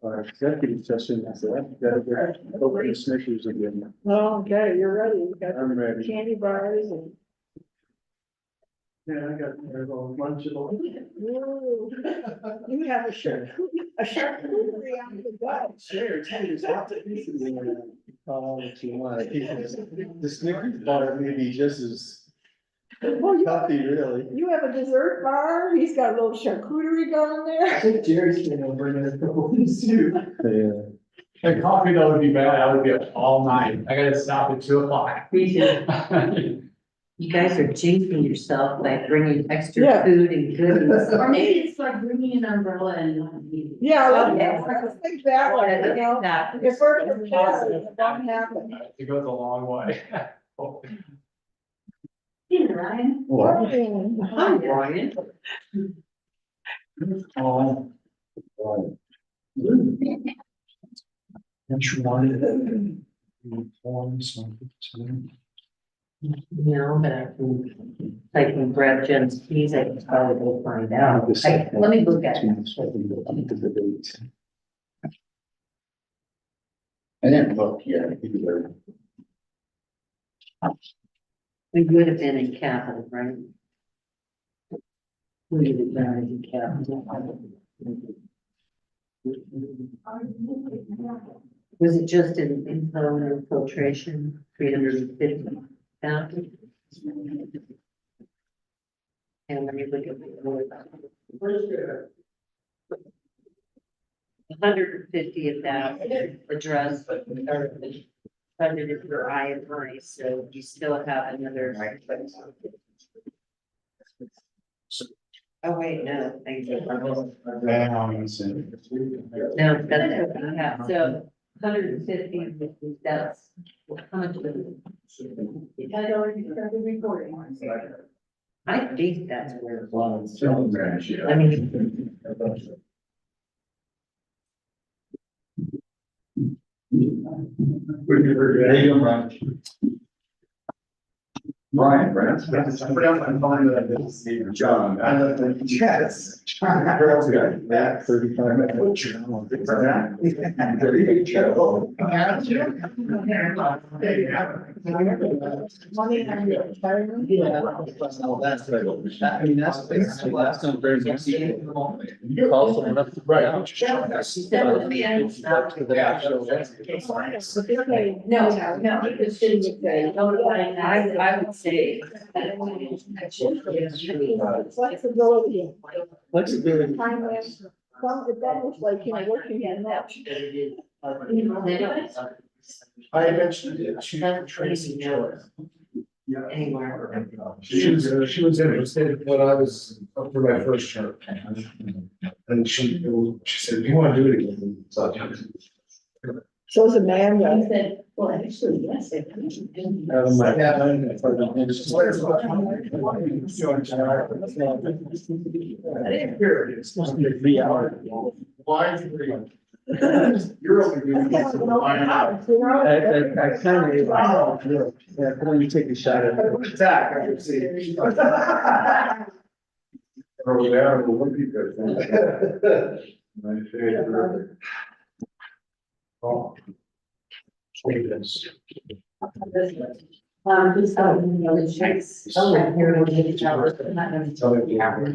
Our executive session is open Snickers again. Oh, okay, you're ready. We got I'm ready. candy bars and. Yeah, I got a bunch of them. Ooh, you have a charcuterie on the go. Sure, tell you, there's lots of pieces in there. What you want. I think the Snickers bar may be just as Well, healthy, really. you have a dessert bar. He's got a little charcuterie going there. I think Jerry's gonna bring in a couple of these too. Yeah. And coffee though would be bad, I would be up all night, I gotta stop at 2 o'clock. You guys are jinxing yourself by bringing extra Yeah. food and goodies. Or maybe it's like bringing an umbrella and not eating. Yeah, Yeah. let's think that way, you know. If we're prepared, it won't happen. It goes a long way. Hey, Ryan. Hi, Brian. Oh. Which one? No, but I can, like when Brad Jen's keys, I can probably go find out. Let me look at it. I didn't look yet. We would have been in capital, right? We would have been in capital. Was it just in info and infiltration, 350,000? And let me look at the 150 of that address, or budgeted for I, so you still have another. Oh, wait, no, thank you. No, that's what we have, so 150, that's, how much was it? I already started recording. I think that's where it was. I mean. There you go, Brian. Brian, Brent. I forgot my phone that I didn't see. John. Yes. Yeah, 35 minutes. Money on your retirement. Yeah. Oh, that's right. I mean, that's not very much. You call someone up. Right. No, it shouldn't say, notifying. I would say. Flexibility. Flexibility. Finance, it's almost like, you know, working in that. I mentioned it to Tracy Joy. Anywhere. She was interested when I was up for my first term. And she said, do you want to do it again? So So is Amanda. He said, well, actually, yes, I could. I didn't hear it. It's supposed to be 3 hours. Why 3? You're only doing this for 5 hours. I kind of, yeah, when you take a shot at it. Attack, I can see. Throw down, it would be good. My favorite. Oh. The checks. Oh, I'm not gonna tell you.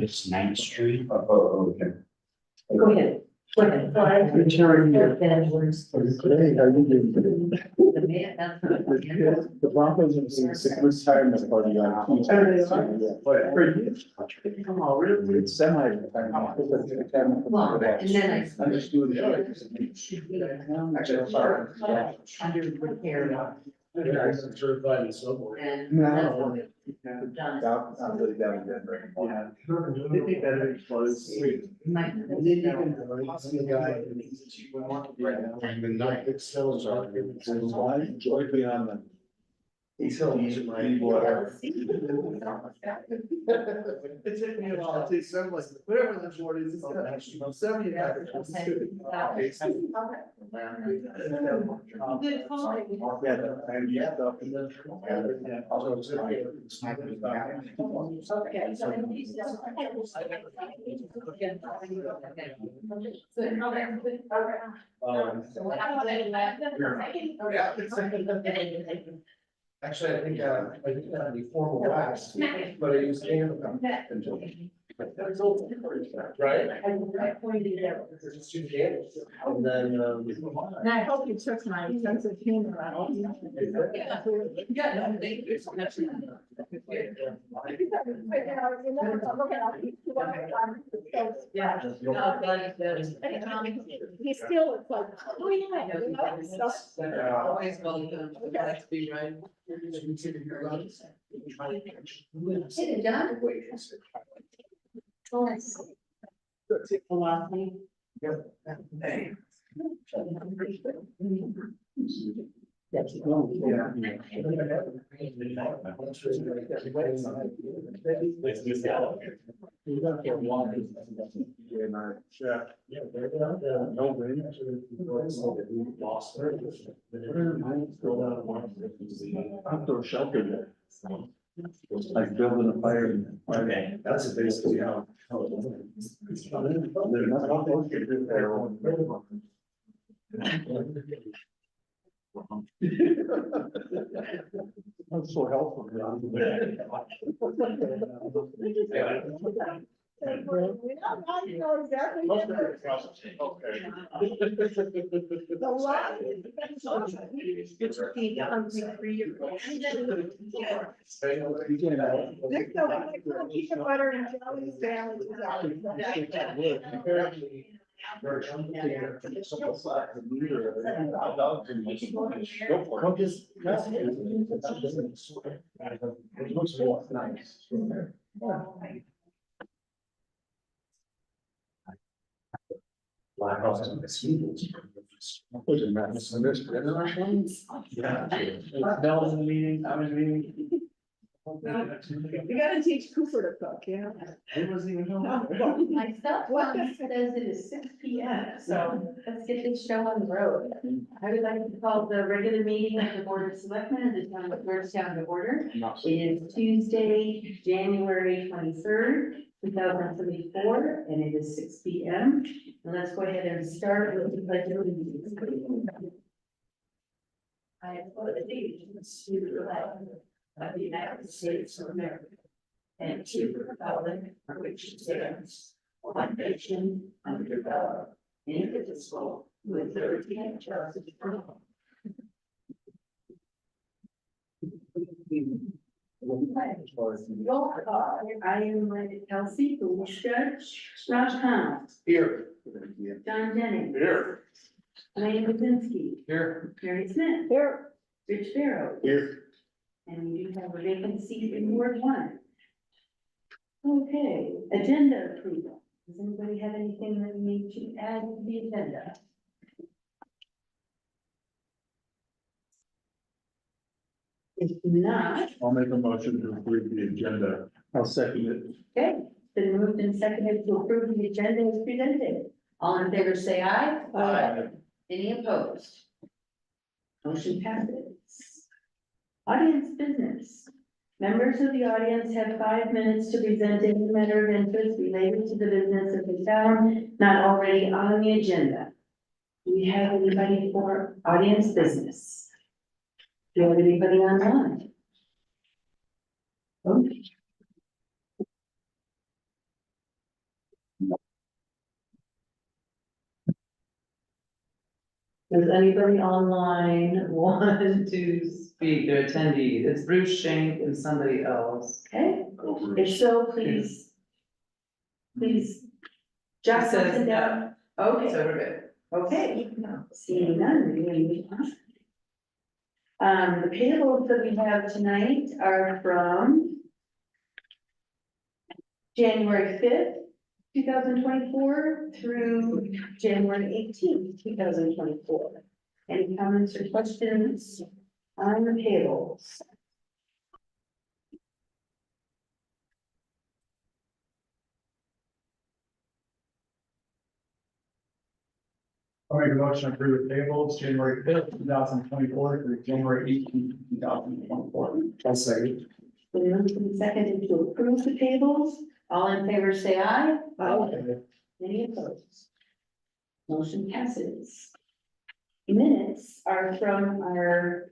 It's 9th Street. Oh, okay. Go ahead. Go ahead. Return your Benjamin's. Today, how you doing today? The man, that's not. The Broncos are doing a retirement party on Tuesday. For you. Come on, really? It's semi-retirement. Well, and then I'm just doing it should be under repair now. I'm certified in snowboard. And. No. Done. I'm really down in Denver. Yeah. They think that it's close. Might- And then you can ask the guy. Right now, and the night it sells are. I enjoy being on He's still using my whatever. See? It took me a while to say, like, whatever the word is, it's gonna actually, I'm 70. Good call. Okay. So Actually, I think that'd be formal wax, but I use hand. Right? It's two candles. And then, And I hope you took my sense of humor out. Yeah. He still, it's like, oh yeah, you know, stuff. Always welcome, glad to be right. Hey, John. Velocity. Outdoor shelter there. Like building a fire. Okay, that's basically how. There's nothing else you can do there. That's so helpful. Now you know exactly. what it is. The lot. Next up, I put peanut butter and jelly sandwiches out. My house in the Sweden. Yeah. Bell's in the meeting, I was meeting. You gotta teach Cooper to cook, yeah. It wasn't even. My cell phone says it is 6 p.m., so let's get this show on the road. I would like to call the regular meeting of the Board of Selectmen of the town of Georgetown to order. It is Tuesday, January 23rd, 2024, and it is 6 p.m. And let's go ahead and start with the pledge of allegiance. I pledge allegiance to the flag of the United States of America and to the republic for which it stands, one nation, under God, indivisible, with liberty and justice for all. Roll call. I am Kelsey, Police Judge, Raj Khan, Here. John Jennings. Here. Elaine Kuzinski, Here. Mary Smith, Here, Rich Barrow, Here. and we do have a vacant seat in Ward 1. Okay, agenda approval. Does anybody have anything that we need to add to the agenda? If not, I'll make a motion to approve the agenda. I'll second it. okay, been moved and seconded to approve the agenda as presented. All in favor, say aye. Aye. Any opposed? Motion passes. Audience business. Members of the audience have 5 minutes to present any matter of interest related to the business of the town, not already on the agenda. Do we have anybody for audience business? Do you have anybody online? Okay. Does anybody online want to speak, or attendee? It's Bruce Shank and somebody else. Okay, if so, please. Jot It says something down. Okay. So we're good. Okay, seeing none, we're gonna move on. The payables that we have tonight are from January 5th, 2024 through January 18th, 2024. Any comments or questions on the payables? I'll make a motion to approve the tables, January 5th, 2024 through January 18th, 2024. I'll say. Been moved and seconded to approve the tables. All in favor, say aye. Any opposed? Motion passes. Minutes are from our,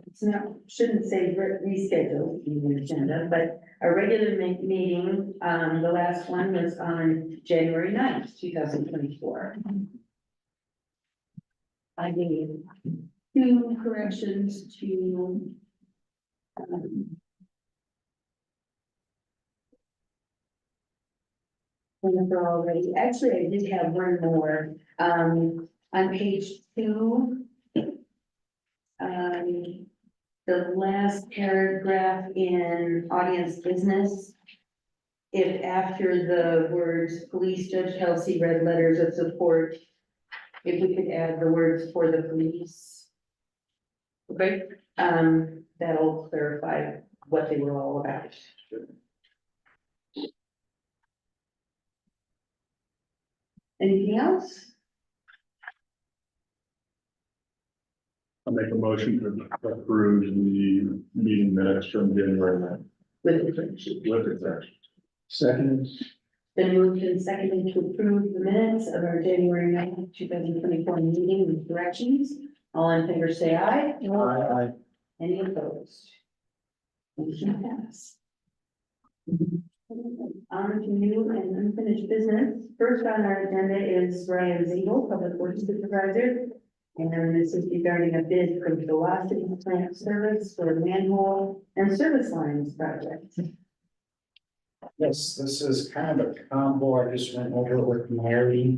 it's not, shouldn't say rescheduled in the agenda, but our regular meeting, the last one was on January 9th, 2024. I made two corrections to whenever already, actually, I did have one more, on page 2. The last paragraph in audience business. If after the words police, Judge Kelsey read letters of support, if we could add the words for the police. Okay, that'll clarify what they were all about. Anything else? I'll make a motion to approve the meeting minutes from January 9th. With the correction. With exception. Second. Then moved and seconded to approve the minutes of our January 9th, 2024 meeting with corrections. All in favor, say aye. Aye. Any opposed? Motion pass. On to new and unfinished business. First on our agenda is Brian Ziegel, Public Works Supervisor. And this is regarding a bid for the Velocity Plant Service for manhole and service lines project. Yes, this is kind of a combo. I just went over it with Mary.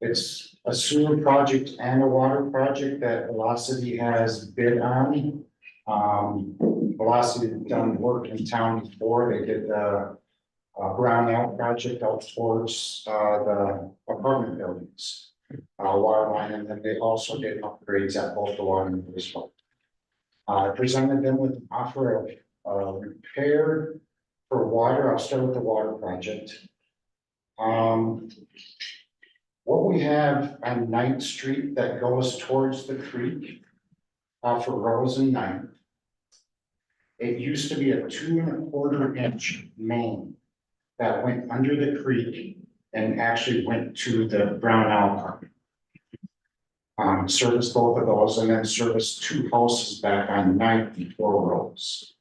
It's a sewer project and a water project that Velocity has bid on. Velocity has done work in town before. They did the brownout project out towards the apartment buildings. Water line, and then they also did upgrades at both the water and wastewater. I presented them with an offer of repair for water. I'll start with the water project. What we have on 9th Street that goes towards the creek off of Rose and 9th. It used to be a 2 1/4 inch main that went under the creek and actually went to the Brown Owl Park. Serviced both of those and then serviced 2 houses back on 9th before Rose.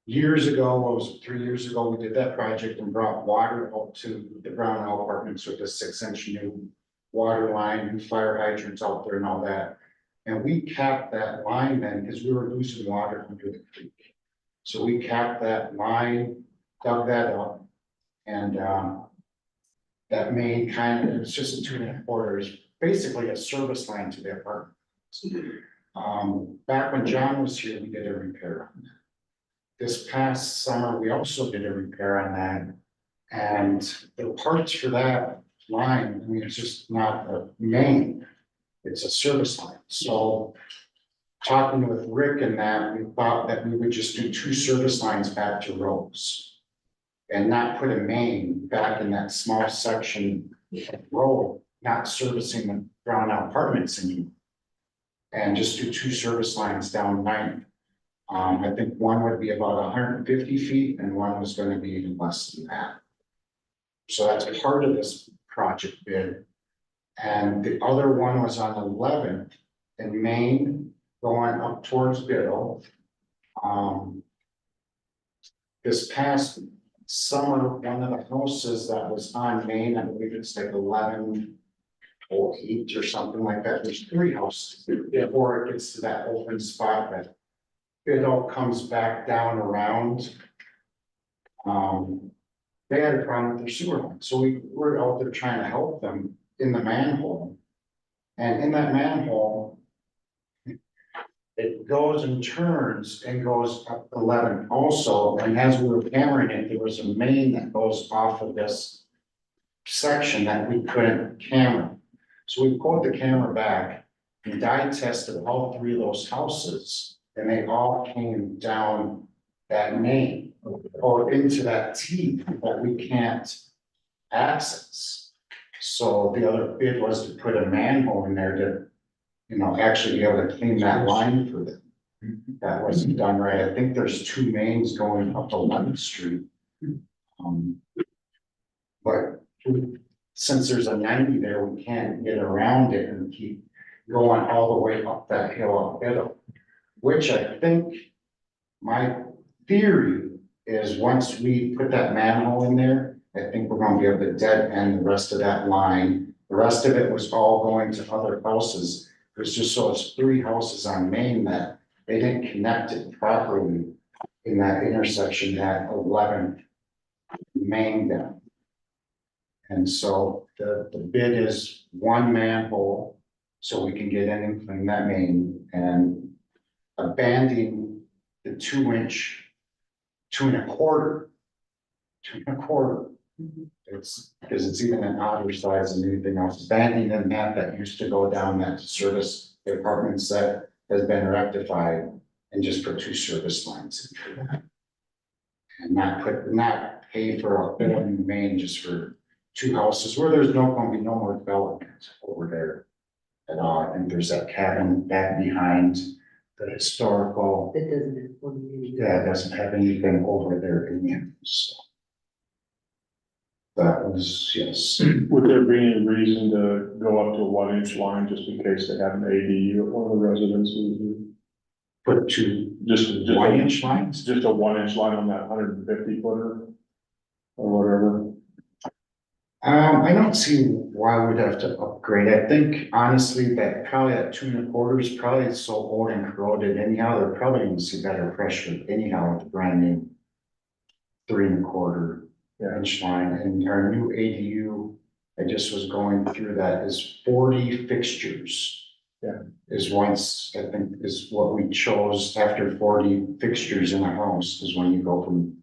Years ago, what was it, 3 years ago, we did that project and brought water out to the Brown Owl Apartments with a 6-inch new water line, new fire hydrants out there and all that. And we capped that line then because we were losing water under the creek. So we capped that line, dug that up, and that main kind of, it's just a 2 1/4, basically a service line to the apartment. Back when John was here, we did a repair on that. This past summer, we also did a repair on that. And the parts for that line, I mean, it's just not a main, it's a service line. So talking with Rick and that, we thought that we would just do 2 service lines back to Rose. And not put a main back in that small section of road, not servicing the Brown Out Apartments anymore. And just do 2 service lines down 9th. I think one would be about 150 feet and one was going to be even less than that. So that's part of this project bid. And the other one was on 11th in Maine, going up towards Biddle. This past summer, one of the houses that was on Main, I believe it's like 11 or 8 or something like that. There's 3 houses before it gets to that open spot that it all comes back down around. They had a problem with their sewer line, so we were out there trying to help them in the manhole. And in that manhole, it goes and turns and goes up 11 also, and as we were hammering it, there was a main that goes off of this section that we couldn't camera. So we pulled the camera back and dye tested all 3 of those houses, and they all came down that main or into that T that we can't access. So the other bid was to put a manhole in there to, you know, actually be able to clean that line for them. That wasn't done right. I think there's two mains going up 11th Street. But since there's a 90 there, we can't get around it and keep going all the way up that hill uphill. Which I think, my theory is once we put that manhole in there, I think we're gonna be able to dead end the rest of that line. The rest of it was all going to other houses. It was just so it's 3 houses on Main that they didn't connect it properly in that intersection at 11th Main down. And so the bid is 1 manhole, so we can get in and clean that main, and abandoning the 2-inch, 2 1/4. 2 1/4. It's, because it's even an odder size than anything else, abandoning that used to go down that service department set has been rectified, and just put 2 service lines in for that. And not pay for a bit of new main just for 2 houses where there's gonna be no more development over there at all. And there's that cabin back behind the historical, That doesn't have one. yeah, it doesn't have anything over there in it, so. That was, yes, Would there be any reason to go up to a 1-inch line just in case they have an ADU at one of the residences? put 2 Just 1-inch lines. Just a 1-inch line on that 150 footer or whatever. I don't see why we'd have to upgrade. I think honestly that probably that 2 1/4 is probably so old and corroded anyhow, they're probably gonna see better pressure anyhow with the brand new 3 1/4 inch line. And our new ADU, I just was going through that, is 40 fixtures. Yeah. Is once, I think, is what we chose after 40 fixtures in a house is when you go from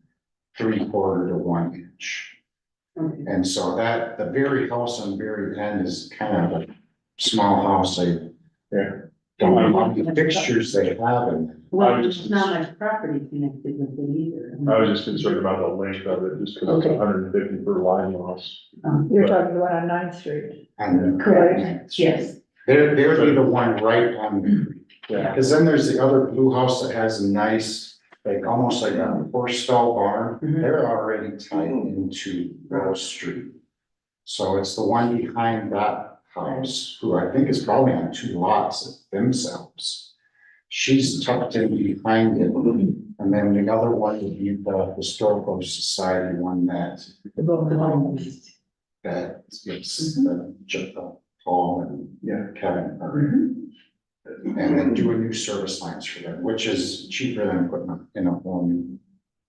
3 1/4 to 1 inch. And so that, the very house on very end is kind of a small house, I don't know how many fixtures they have in it. Well, there's not much property connected with it either. I was just concerned about the length of it, just because it's 150 per line loss. You're talking the one on 9th Street. And Correct, yes. they'd be the one right on the creek. Yeah. Cause then there's the other blue house that has a nice, like almost like a horse stall barn. Mhm. They're already tied into Rose Street. So it's the one behind that house, who I think is probably on 2 lots themselves. She's tucked in behind it, and then the other one would be the historical society one that The Bowman Home. it's the Paul and Kevin. Mhm. And then do a new service lines for them, which is cheaper than putting them in a whole new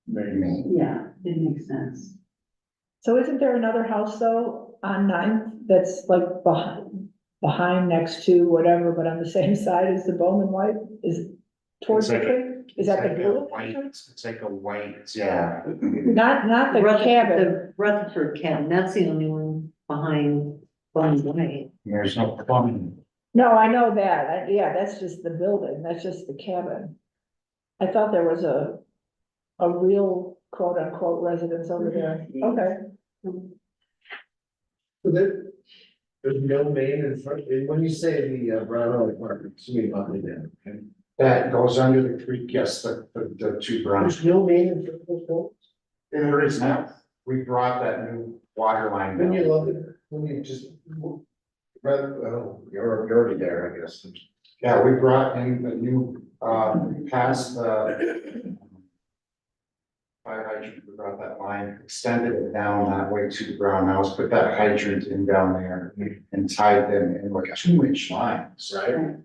main. Yeah, it makes sense. So isn't there another house though on 9th that's like behind next to whatever, but on the same side as the Bowman White is towards the It's like creek? Is that the It's like a blue? white- It's like a white, yeah. Not the cabin. The Rutherford cabin, that's the only one behind Bunny Way. There's no plumbing. No, I know that. Yeah, that's just the building. That's just the cabin. I thought there was a real quote unquote residence over there. Okay. There's no main in front, and when you say the Brown Valley Park, it's me about it then, okay? That goes under the creek, yes, the 2 branches. There's no main in front of those homes? There is now, we brought that new water line When you down. look at, when you just, well, you're already there, I guess. Yeah, we brought in the new, past the fire hydrant, we brought that line, extended it down that way to the Brown House, put that hydrant in down there and tied them in like 2-inch lines. Right.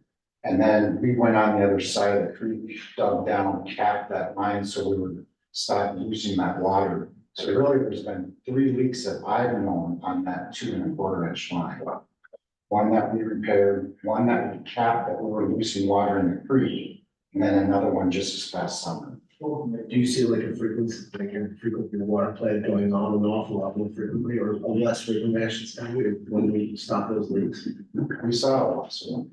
And then we went on the other side of the creek, dug down, capped that line, so we would stop losing that water. So really, there's been 3 leaks that I've known on that 2 1/4 inch line. One that we repaired, one that we capped that we were losing water in the creek, and then another one just this past summer. Do you see like a frequency, the water plant going on and off a lot more frequently or less frequent, I should say, when we stop those leaks? We saw a lot, so.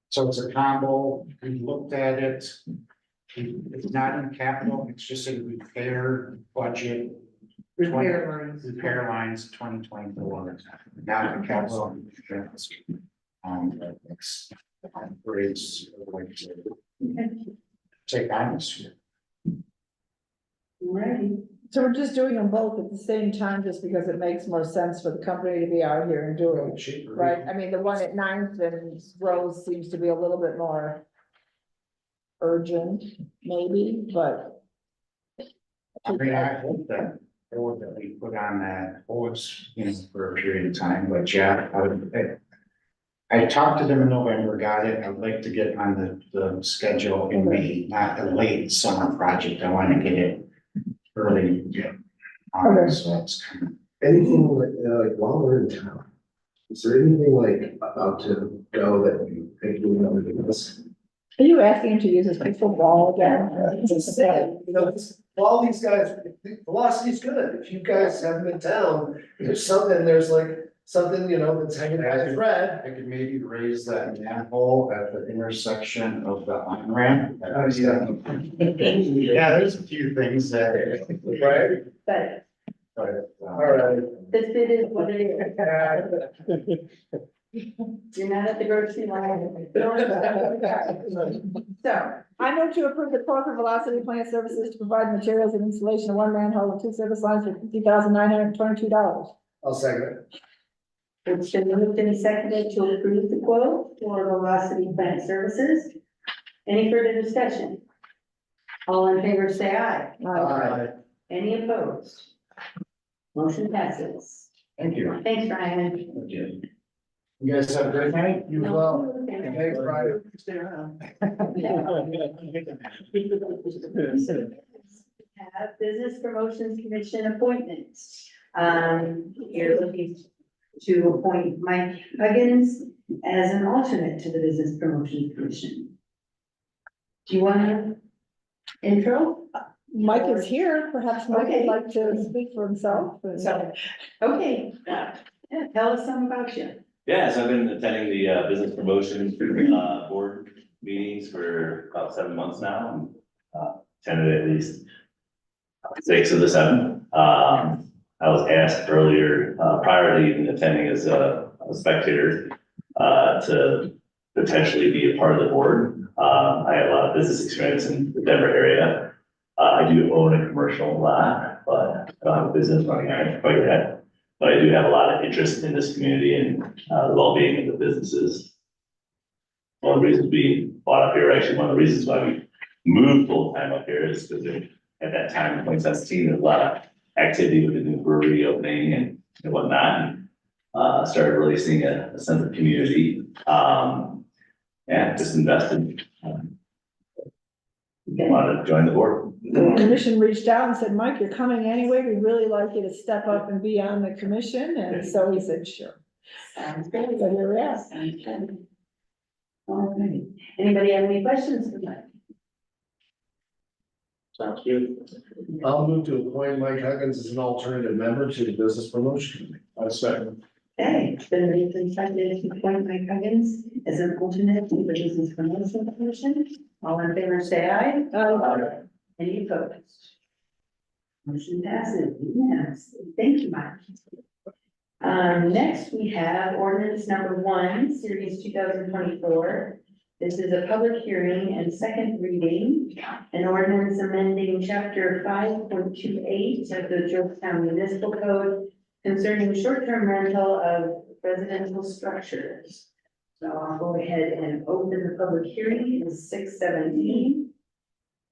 So it's a combo, we looked at it, It's not in capital, it's just a repair budget, Repair lines. repair lines 2024, not in capital. It's upgrades, like, take on this year. Alrighty. So we're just doing them both at the same time, just because it makes more sense for the company to be out here and doing it, right? I mean, the one at Ninth and Rose seems to be a little bit more urgent, maybe, but. I mean, I hope that, that we put on that holds, for a period of time, but yeah, I talked to them in November, got it, I'd like to get on the schedule in May, not a late summer project, I want to get it early. Okay. So it's kind of, Anything like while we're in town, is there anything like about to go that you think we want to do this? Are you asking him to use his pistol ball again? Just saying, all these guys, the velocity's good, if you guys have them in town, there's something, that's hanging out in red. I could maybe raise that manhole at the intersection of the on-ramp. Oh, yeah. Yeah, there's a few things that. Right. But All right. this bit is what it is. You're not at the grocery line. So, I move to approve the quote for Velocity Plant Services to provide materials and installation of one manhole and two service lines for $50,922. I'll second it. it's been moved and seconded to approve the quote for Velocity Plant Services. Any further discussion? All in favor, say aye. Aye. Any opposed? Motion passes. Thank you. Thanks, Ryan. You guys have a great night. You as well. Thanks, Brian. Stay around. Have Business Promotions Commission appointments. You're looking to appoint Mike Huggins as an alternate to the Business Promotions Commission. Do you want to intro? Mike is here, perhaps Mike Okay. would like to speak for himself. So, okay, tell us some about you. Yeah, so I've been attending the business promotion board meetings for about 7 months now. Attended at least 6 of the 7. I was asked earlier, prior to even attending as a spectator, to potentially be a part of the board. I have a lot of business experience in the Denver area. I do own a commercial lot, but I don't have a business running on it quite yet. But I do have a lot of interest in this community and the well-being of the businesses. One of the reasons we bought up here, actually, one of the reasons why we moved full-time up here is because at that time in 2017, there was a lot of activity with the new brewery opening and whatnot. And started really seeing a sense of community. And just invested. Wanted to join the board. The commission reached out and said, Mike, you're coming anyway, we'd really like you to step up and be on the commission, and so he said, sure. Sounds good. So here we are. Sounds good. All right. Anybody have any questions for Mike? Sounds good. I'll move to appoint Mike Huggins as an alternative member to the Business Promotion Committee. I second. Okay, it's been moved and seconded to appoint Mike Huggins as an alternate to the Business Promotion Commission. All in favor, say aye. Any opposed? Motion passes. Yes, thank you, Mike. Next, we have ordinance number 1, series 2024. This is a public hearing and second reading. An ordinance amending chapter 5.28 of the Georgetown Municipal Code concerning short-term rental of residential structures. So I'll go ahead and open the public hearing. It's 6:17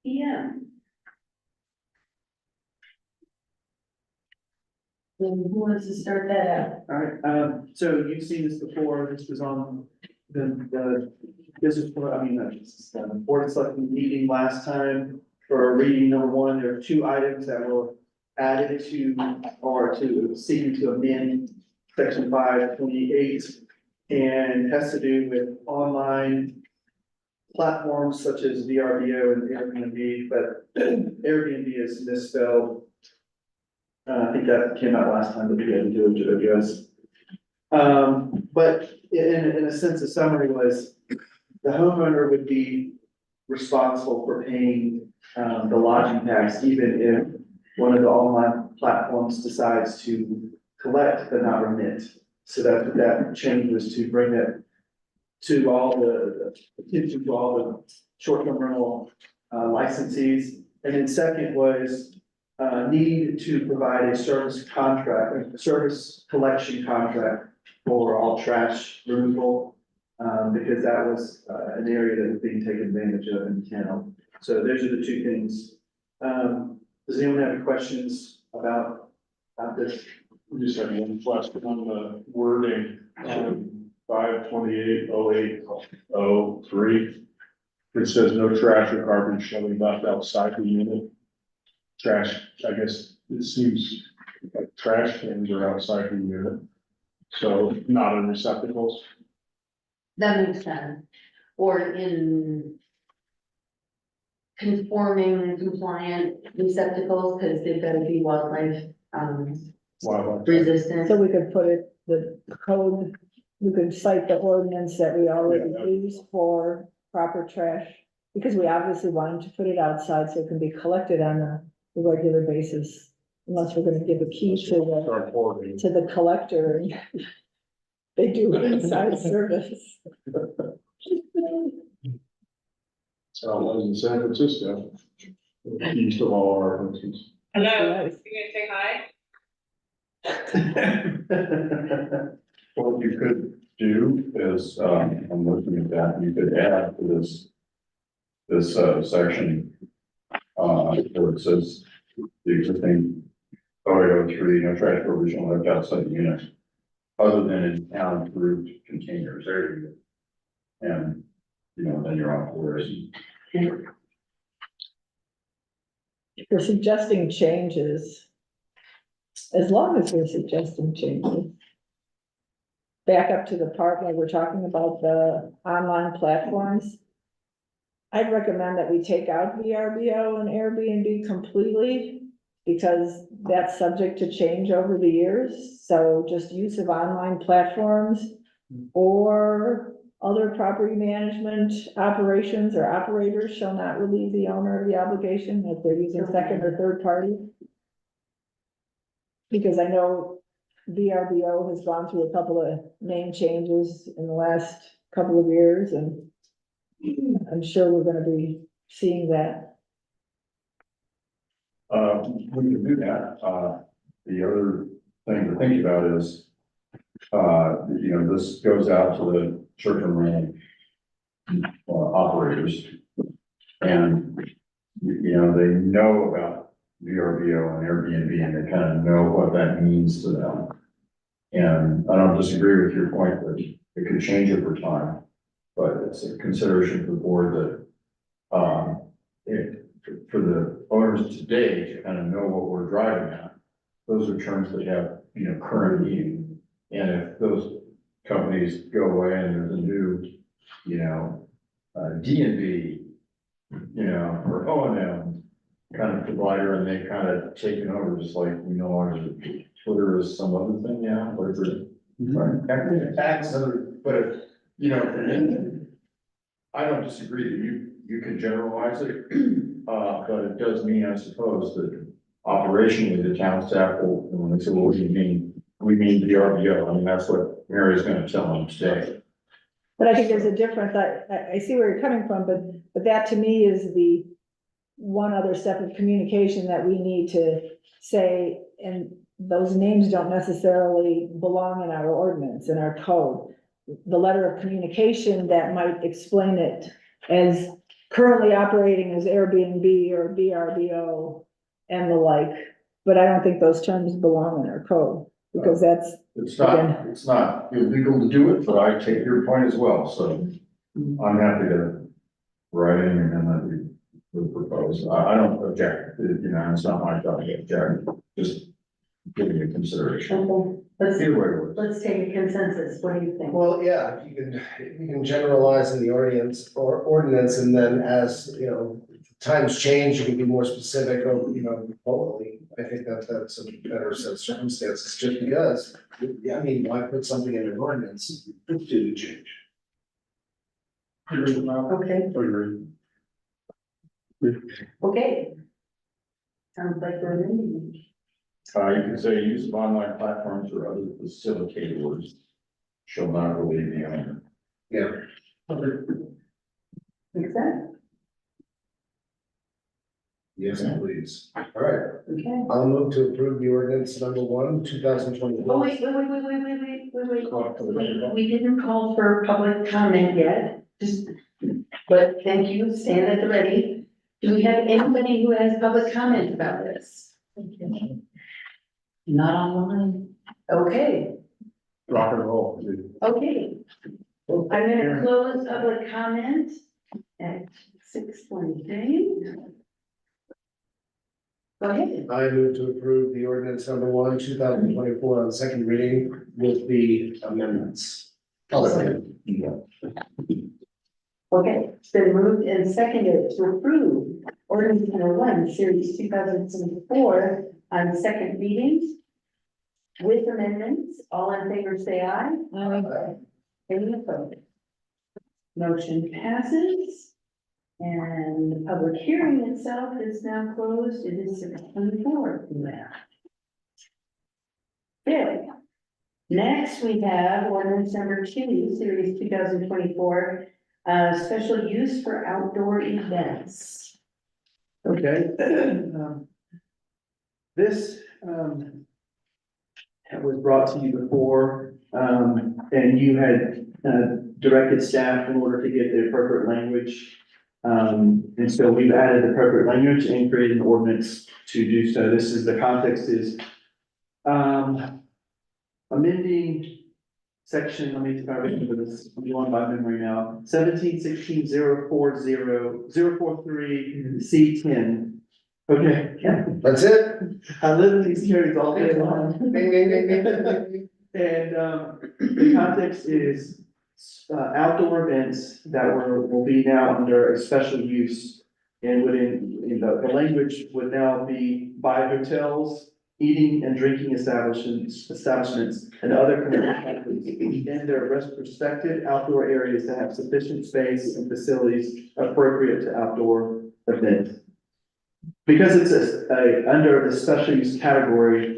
PM. Who wants to start that out? All right, so you've seen this before, this was on the business, board of selectmen meeting last time. For reading number 1, there are 2 items that were added to, or to seeking to amend section 528. And has to do with online platforms such as VRBO and Airbnb, but Airbnb is misspelled. I think that came out last time, but we didn't do it to address. But in a sense, the summary was the homeowner would be responsible for paying, the lodging tax, even if one of the online platforms decides to collect but not remit. So that change was to bring that to all the attention to all the short-term rental licensees. And then second was need to provide a service contract, a service collection contract for all trash removal. Because that was an area that was being taken advantage of in town. So those are the two things. Does anyone have any questions about this? We just have one question on the wording, 5/28/08/03. It says no trash or garbage shall be left outside the unit. Trash, I guess, it seems like trash cans are outside the unit. So not in receptacles. That makes sense, or in conforming compliant receptacles, because they've got to be wildlife, Wildlife. resistant. So we could put it, the code, we could cite the ordinance that we already use for proper trash. Because we obviously wanted to put it outside so it can be collected on a regular basis. Unless we're gonna give a key to the collector and they do inside service. So I was in San Francisco, east of all our references. Hello, You gonna say hi? What you could do is, I'm looking at that, you could add to this section, where it says the existing OAO3, no trash provision left outside the unit, other than in town approved containers, there you go. And, then you're on board. for suggesting changes. As long as we're suggesting changes. Back up to the part where we're talking about the online platforms. I'd recommend that we take out VRBO and Airbnb completely, because that's subject to change over the years. So just use of online platforms or other property management operations or operators shall not relieve the owner of the obligation if they're using second or third party. Because I know VRBO has gone through a couple of name changes in the last couple of years, and I'm sure we're gonna be seeing that. We can do that. The other thing to think about is, this goes out to the short-term rental operators. And, they know about VRBO and Airbnb, and they kind of know what that means to them. And I don't disagree with your point that it could change over time, but it's a consideration for the board that, for the owners today to kind of know what we're driving at. Those are terms that have, current meaning. And if those companies go away and there's a new, D&B, or O&M kind of provider, and they kind of taken over, just like we no longer, Twitter is some other thing now, whatever. Right, tax, but if, I don't disagree that you can generalize it, but it does mean, I suppose, that operationally, the town staff will, when they say, well, what do you mean? We mean VRBO. I mean, that's what Mary's gonna tell them today. But I think there's a difference. I see where you're coming from, but that to me is the one other step of communication that we need to say, and those names don't necessarily belong in our ordinance, in our code. The letter of communication that might explain it as currently operating as Airbnb or VRBO and the like, but I don't think those terms belong in our code, because that's, It's not illegal to do it, but I take your point as well, so I'm happy to write in and then we propose. I don't object, it's not my job to object, just giving you consideration. Okay, Either way it works. let's take a consensus, what do you think? Well, yeah, if you can generalize in the ordinance, and then as, times change, you can be more specific, or, totally. I think that's a better set of circumstances, just because, why put something in an ordinance to change? Okay, Agree. Okay. Sounds like we're in. You can say use of online platforms or other facilitators shall not relieve the owner. Yeah. Makes sense? Yes, please. All right, Okay. I'll move to approve the ordinance number 1, 2024. Oh, wait. We didn't call for public comment yet, but thank you, stand at the ready. Do we have anybody who has public comment about this? Not online. Okay, Rock and roll. okay. I'm gonna close public comment at 6:23. Go ahead. I move to approve the ordinance number 1, 2024 on second reading with the amendments. Okay, it's been moved and seconded to approve ordinance number 1, series 2024 on second reading with amendments. All in favor, say aye. Any opposed? Motion passes. And the public hearing itself is now closed. It is 6:24 now. Okay. Next, we have ordinance number 2, series 2024, special use for outdoor events. Okay. This, was brought to you before, and you had, directed staff in order to get the appropriate language. And so we've added the appropriate language and created an ordinance to do so. This is, the context is, amending section, let me try to remember this, I'm going by memory now, 17-16-040-043 C10. Okay, That's it? I live in these carries all day long. Ding, ding, ding, ding, ding, ding. And, the context is, outdoor events that will be now under a special use. And within, the language would now be by hotels, eating and drinking establishments, and other commercial in their respective outdoor areas that have sufficient space and facilities appropriate to outdoor events. Because it's under the special use category,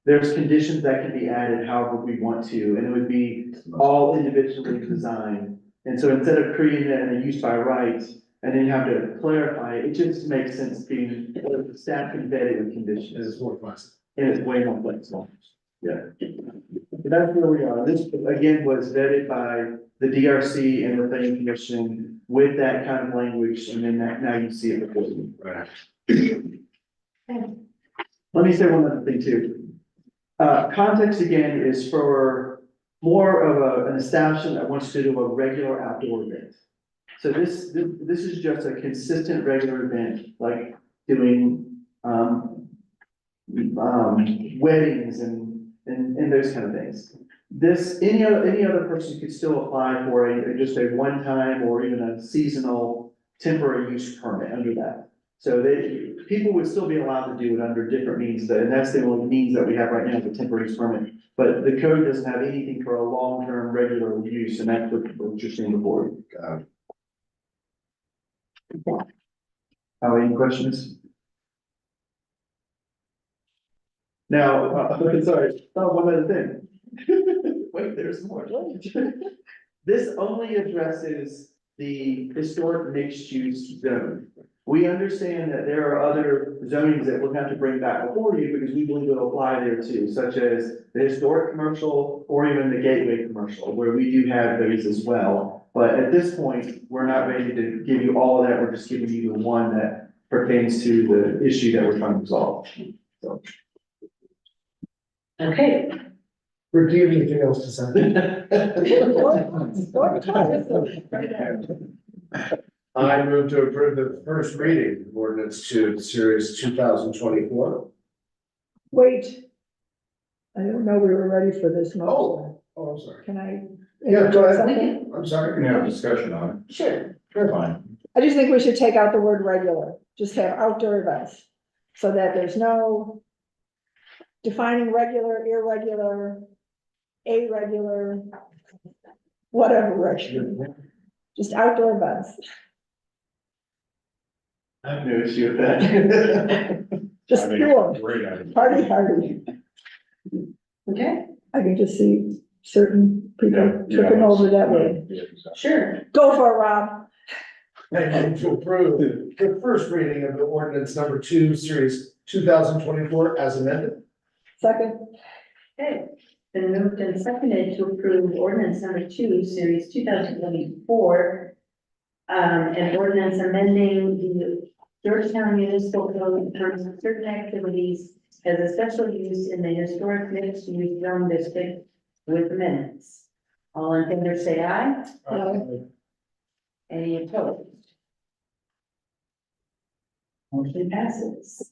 there's conditions that can be added however we want to, and it would be all individually designed. And so instead of creating it in a use by right, and then have to clarify, it just makes sense being, the staff can vet it with conditions. It's more classic. And it's way more flexible. Yeah. But that's where we are. This, again, was vetted by the DRC and the planning commission with that kind of language, and then now you see it before you. Right. Let me say one other thing too. Context again is for more of an establishment that wants to do a regular outdoor event. So this is just a consistent regular event, like doing, weddings and those kind of things. This, any other person could still apply for just a one-time or even a seasonal temporary use permit under that. So people would still be allowed to do it under different means, and that's the only means that we have right now, the temporary use permit. But the code doesn't have anything for a long-term regular use, and that's what you're seeing before. Any questions? Now, sorry, one other thing. Wait, there's more. This only addresses the historic mixed use zone. We understand that there are other zonings that we'll have to bring back before you because we believe it'll apply there too, such as the historic commercial or even the gateway commercial, where we do have those as well. But at this point, we're not ready to give you all of that. We're just giving you the one that pertains to the issue that we're trying to resolve. So. Okay. Rick, do you have anything else to say? I move to approve the first reading of ordinance 2, series 2024. Wait. I don't know we were ready for this motion. Oh, I'm sorry. Can I? Yeah, go ahead. Something? I'm We sorry. can have a discussion on Sure. it, fine. I just think we should take out the word regular, just have outdoor events. So that there's no defining regular, irregular, irregular, whatever regular, just outdoor events. I have no issue with that. Just I think do it's a them, great idea. hardy. Okay, I can just see certain people Yeah, yeah, tripping over that way. Yeah, exactly. sure. Go for it, Rob. I move to approve the first reading of the ordinance number 2, series 2024 as amended. Second, Okay, been moved and seconded to approve ordinance number 2, series 2024. An ordinance amending the Georgetown Municipal Code for certain activities as a special use in the historic mixed use zone district with amendments. All in favor, say aye. Any opposed? Motion passes.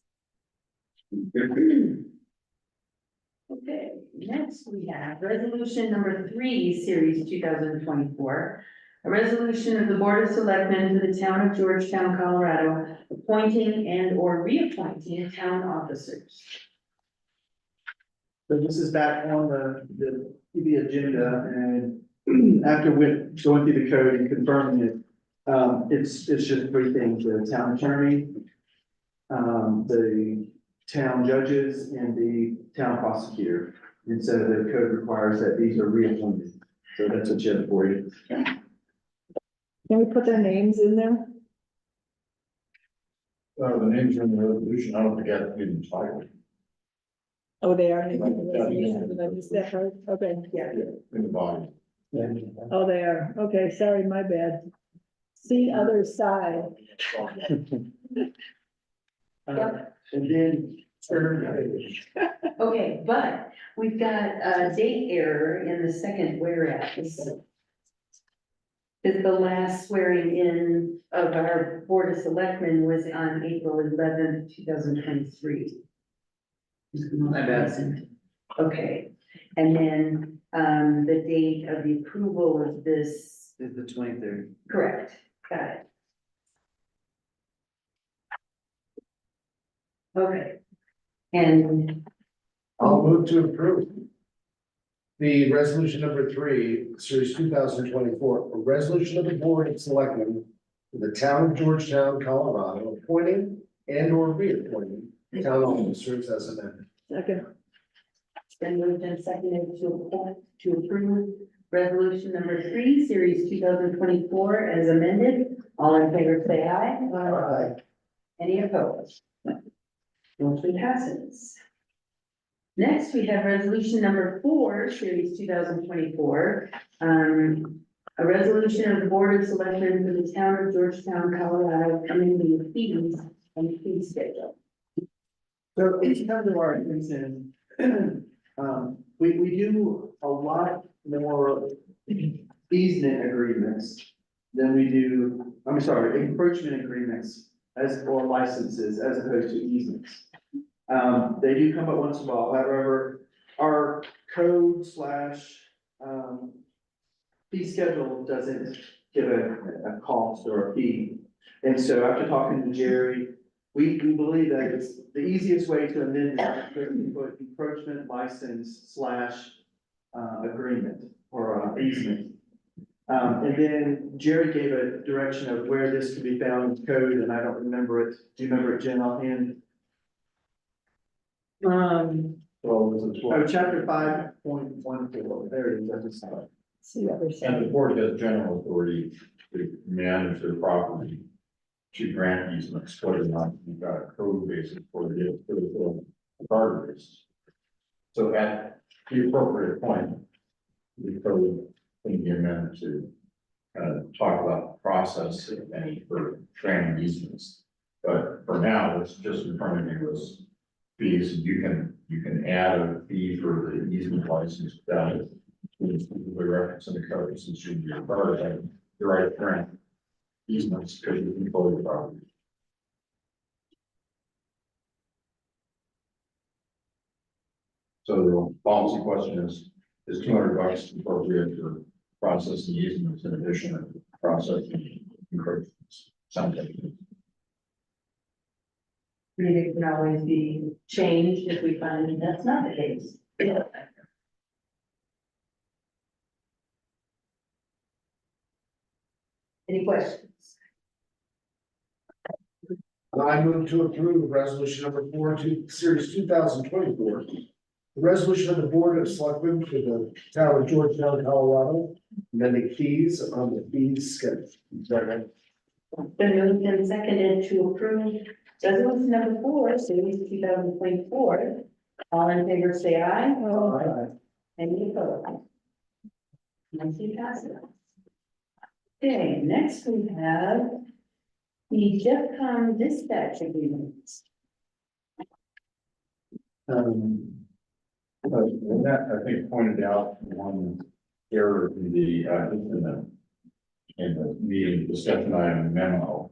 Okay, next we have resolution number 3, series 2024. A resolution of the Board of Selectmen for the town of Georgetown, Colorado, appointing and or reappointing town officers. So this is back on the agenda, and after going through the code and confirming it, it's just 3 things: the town attorney, the town judges, and the town prosecutor. And so the code requires that these are reappointed. So that's what you have for you. can we put their names in there? The names are in the resolution, I don't think I have to do the title Oh, they are. In the resolution, but I missed that part. Okay, yeah. in the body. Oh, they are. Okay, sorry, my bad. See other side. And then, Okay, but we've got a date error in the second whereas. Is the last swearing in of our Board of Selectmen was on April 11th, 2023. My bad. Okay, and then, the date of the approval of this, is the 23rd. correct, got it. Okay, and, I'll move to approve. The resolution number 3, series 2024, a resolution of the Board of Selectmen for the town of Georgetown, Colorado, appointing and or reappointing town officers as amended. Second, it's been moved and seconded to approve resolution number 3, series 2024 as amended. All in favor, say aye. Aye. Any opposed? Motion passes. Next, we have resolution number 4, series 2024. A resolution of the Board of Selectmen for the town of Georgetown, Colorado, amending the fees and fee schedule. So in terms of our consent, we do a lot more easement agreements than we do, I'm sorry, encroachment agreements or licenses as opposed to easements. They do come up once in a while, however, our code / fee schedule doesn't give a cost or a fee. And so after talking to Jerry, we believe that it's the easiest way to amend it, to put encroachment license / agreement or easement. And then Jerry gave a direction of where this can be found in code, and I don't remember it. Do you remember it, Jen, offhand? Oh, chapter 5.14, there it is, I just saw it. see other And the side. board has general authority to manage their property, to grant easements, whether or not you've got a code basis for the guardrails. So at the appropriate point, the code can be amended to talk about the process of any for granting easements. But for now, it's just in front of you was fees. You can add a fee for the easement license without it. The reference in the code since you'd be required to have the right to grant easements because you control the property. So the policy question is $200 appropriate for processing easements in addition to processing encroachments? Sounds like it. Maybe it can always be changed if we find that's not the case. Any questions? I move to approve resolution number 4, series 2024. The resolution of the Board of Selectmen for the town of Georgetown, Colorado, amending fees on the fees schedule. Second. Been moved and seconded to approve resolution number 4, series 2024. All in favor, say aye. Any opposed? Motion passes. Okay, next we have the Jeffcom dispatch agreement. That, I think, pointed out one error in the meeting discussion item memo.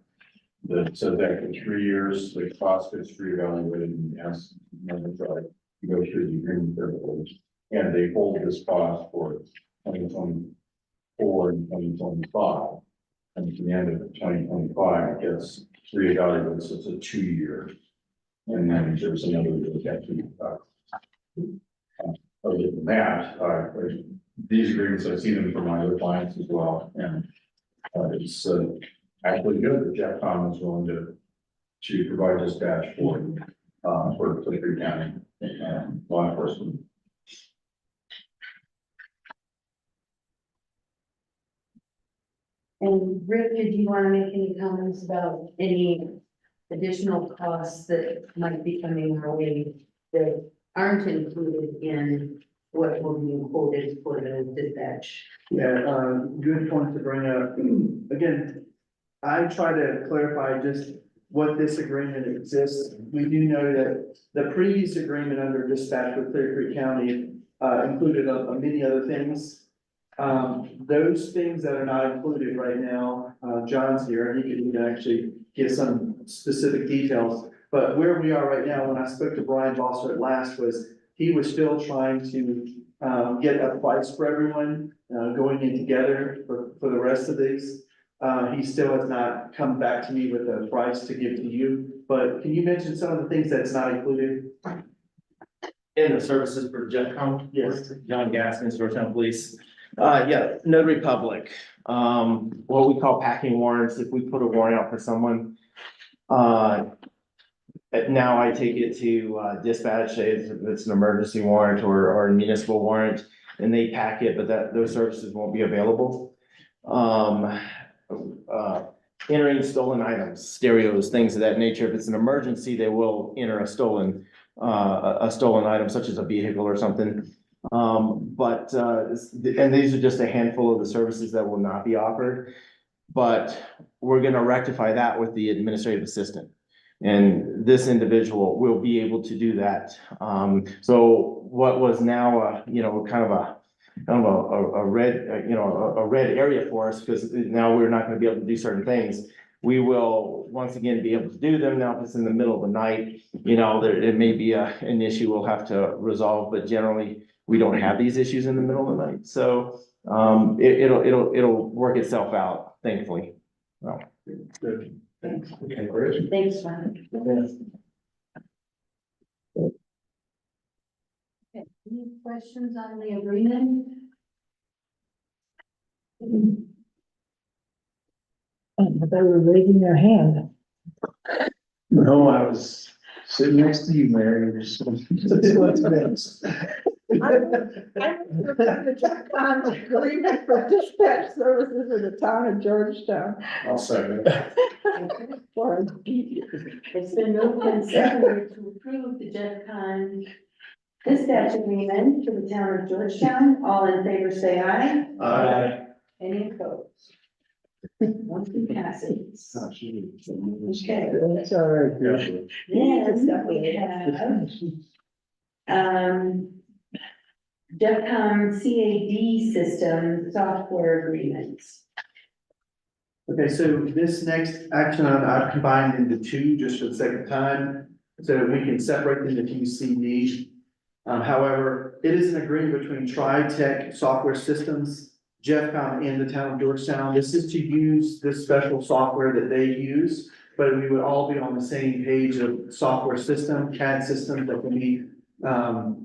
That says after 3 years, the cost gets reevaluated and as members try to go through the agreement privilege. And they hold this cost for 2024 and 2025. And at the end of 2025, it gets reevaluated, so it's a 2-year. And then there's another year after. Other than that, these agreements, I've seen them from my other clients as well, and it's actually good that Jeff Tom is willing to provide dispatch for Clifford County and law enforcement. And Rick, did you want to make any comments about any additional costs that might be coming our way that aren't included in what will be quoted for the dispatch? Yeah, good point to bring up. Again, I try to clarify just what this agreement exists. We do know that the previous agreement under dispatch with Clear Creek County included many other things. Those things that are not included right now, John's here, and he can actually give some specific details. But where we are right now, when I spoke to Brian Bosser at last, was he was still trying to get a price for everyone going in together for the rest of these. He still has not come back to me with a price to give to you, but can you mention some of the things that's not included? In the services for Jeffcom? Yes. John Gaskins, Georgetown Police. Yeah, Notary Public, what we call packing warrants. If we put a warrant out for someone, now I take it to dispatch, say it's an emergency warrant or a municipal warrant, and they pack it, but those services won't be available. Entering stolen items, stereos, things of that nature. If it's an emergency, they will enter a stolen item such as a vehicle or something. And these are just a handful of the services that will not be offered. But we're gonna rectify that with the administrative assistant. And this individual will be able to do that. So what was now, kind of a red, a red area for us, because now we're not gonna be able to do certain things. We will once again be able to do them. Now, if it's in the middle of the night, it may be an issue we'll have to resolve, but generally we don't have these issues in the middle of the night. So it'll work itself out, thankfully. Well, Good. Thanks. Okay, great. Thanks, Ron. Okay, any questions on the agreement? They were raising their hand. No, I was sitting next to you, Mary. What's next? Agreement for dispatch services in the town of Georgetown. I'll second. For It's been moved and seconded to approve the Jeffcom dispatch agreement for the town of Georgetown. All in favor, say aye. Aye. Any opposed? Motion passes. Okay. That's all right. Then we have Jeffcom CAD system software agreements. Okay, so this next action I've combined into two just for the sake of time, so we can separate them if you see need. However, it is an agreement between Tri-Tech Software Systems, Jeffcom, and the town of Georgetown. This is to use this special software that they use, but we would all be on the same page of software system, CAD system that can be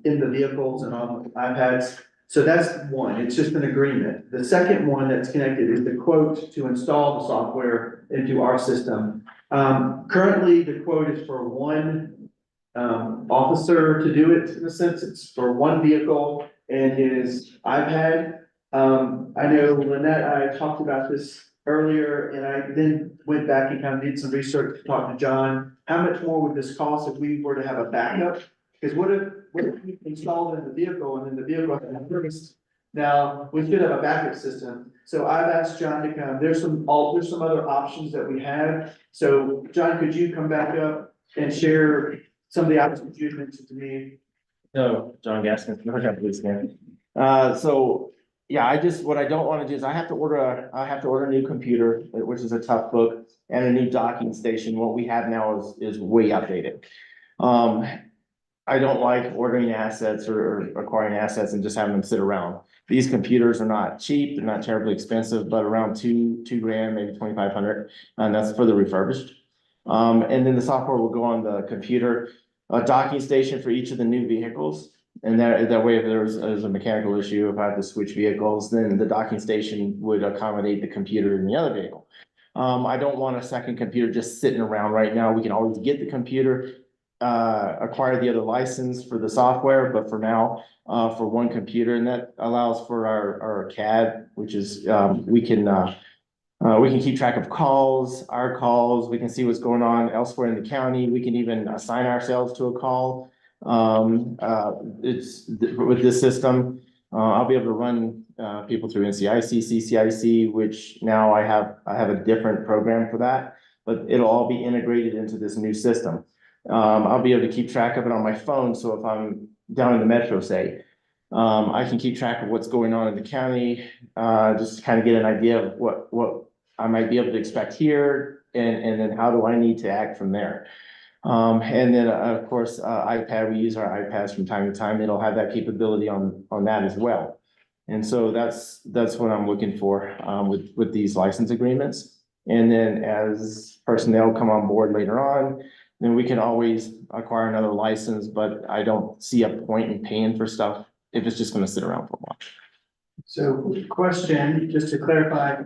in the vehicles and on iPads. So that's one, it's just an agreement. The second one that's connected is the quote to install the software into our system. Currently, the quote is for one officer to do it, in a sense, it's for one vehicle and his iPad. I know Lynette, I talked about this earlier, and I then went back and kind of did some research to talk to John. How much more would this cost if we were to have a backup? Because what if we installed it in the vehicle and then the vehicle had service? Now, we should have a backup system. So I've asked John to come, there's some other options that we have. So John, could you come back up and share some of the options you mentioned to me? No, John Gaskin, please, again. So, yeah, what I don't wanna do is I have to order a new computer, which is a tough book, and a new docking station. What we have now is way outdated. I don't like ordering assets or acquiring assets and just having them sit around. These computers are not cheap, they're not terribly expensive, but around two grand, maybe 2,500, and that's for the refurbished. And then the software will go on the computer, a docking station for each of the new vehicles. And that way, if there's a mechanical issue, if I have to switch vehicles, then the docking station would accommodate the computer in the other vehicle. I don't want a second computer just sitting around right now. We can always get the computer, acquire the other license for the software, but for now, for one computer, and that allows for our CAD, which is, we can keep track of our calls, we can see what's going on elsewhere in the county, we can even assign ourselves to a call. With this system, I'll be able to run, people through NCIC, CCIC, which now I have a different program for that, but it'll all be integrated into this new system. I'll be able to keep track of it on my phone, so if I'm down in the metro, say, I can keep track of what's going on in the county, just to kind of get an idea of what I might be able to expect here, and then how do I need to act from there. And then, of course, iPad, we use our iPads from time to time, it'll have that capability on that as well. And so that's what I'm looking for, with these license agreements. And then as personnel come on board later on, then we can always acquire another license, but I don't see a point in paying for stuff if it's just gonna sit around for a while. So question, just to clarify,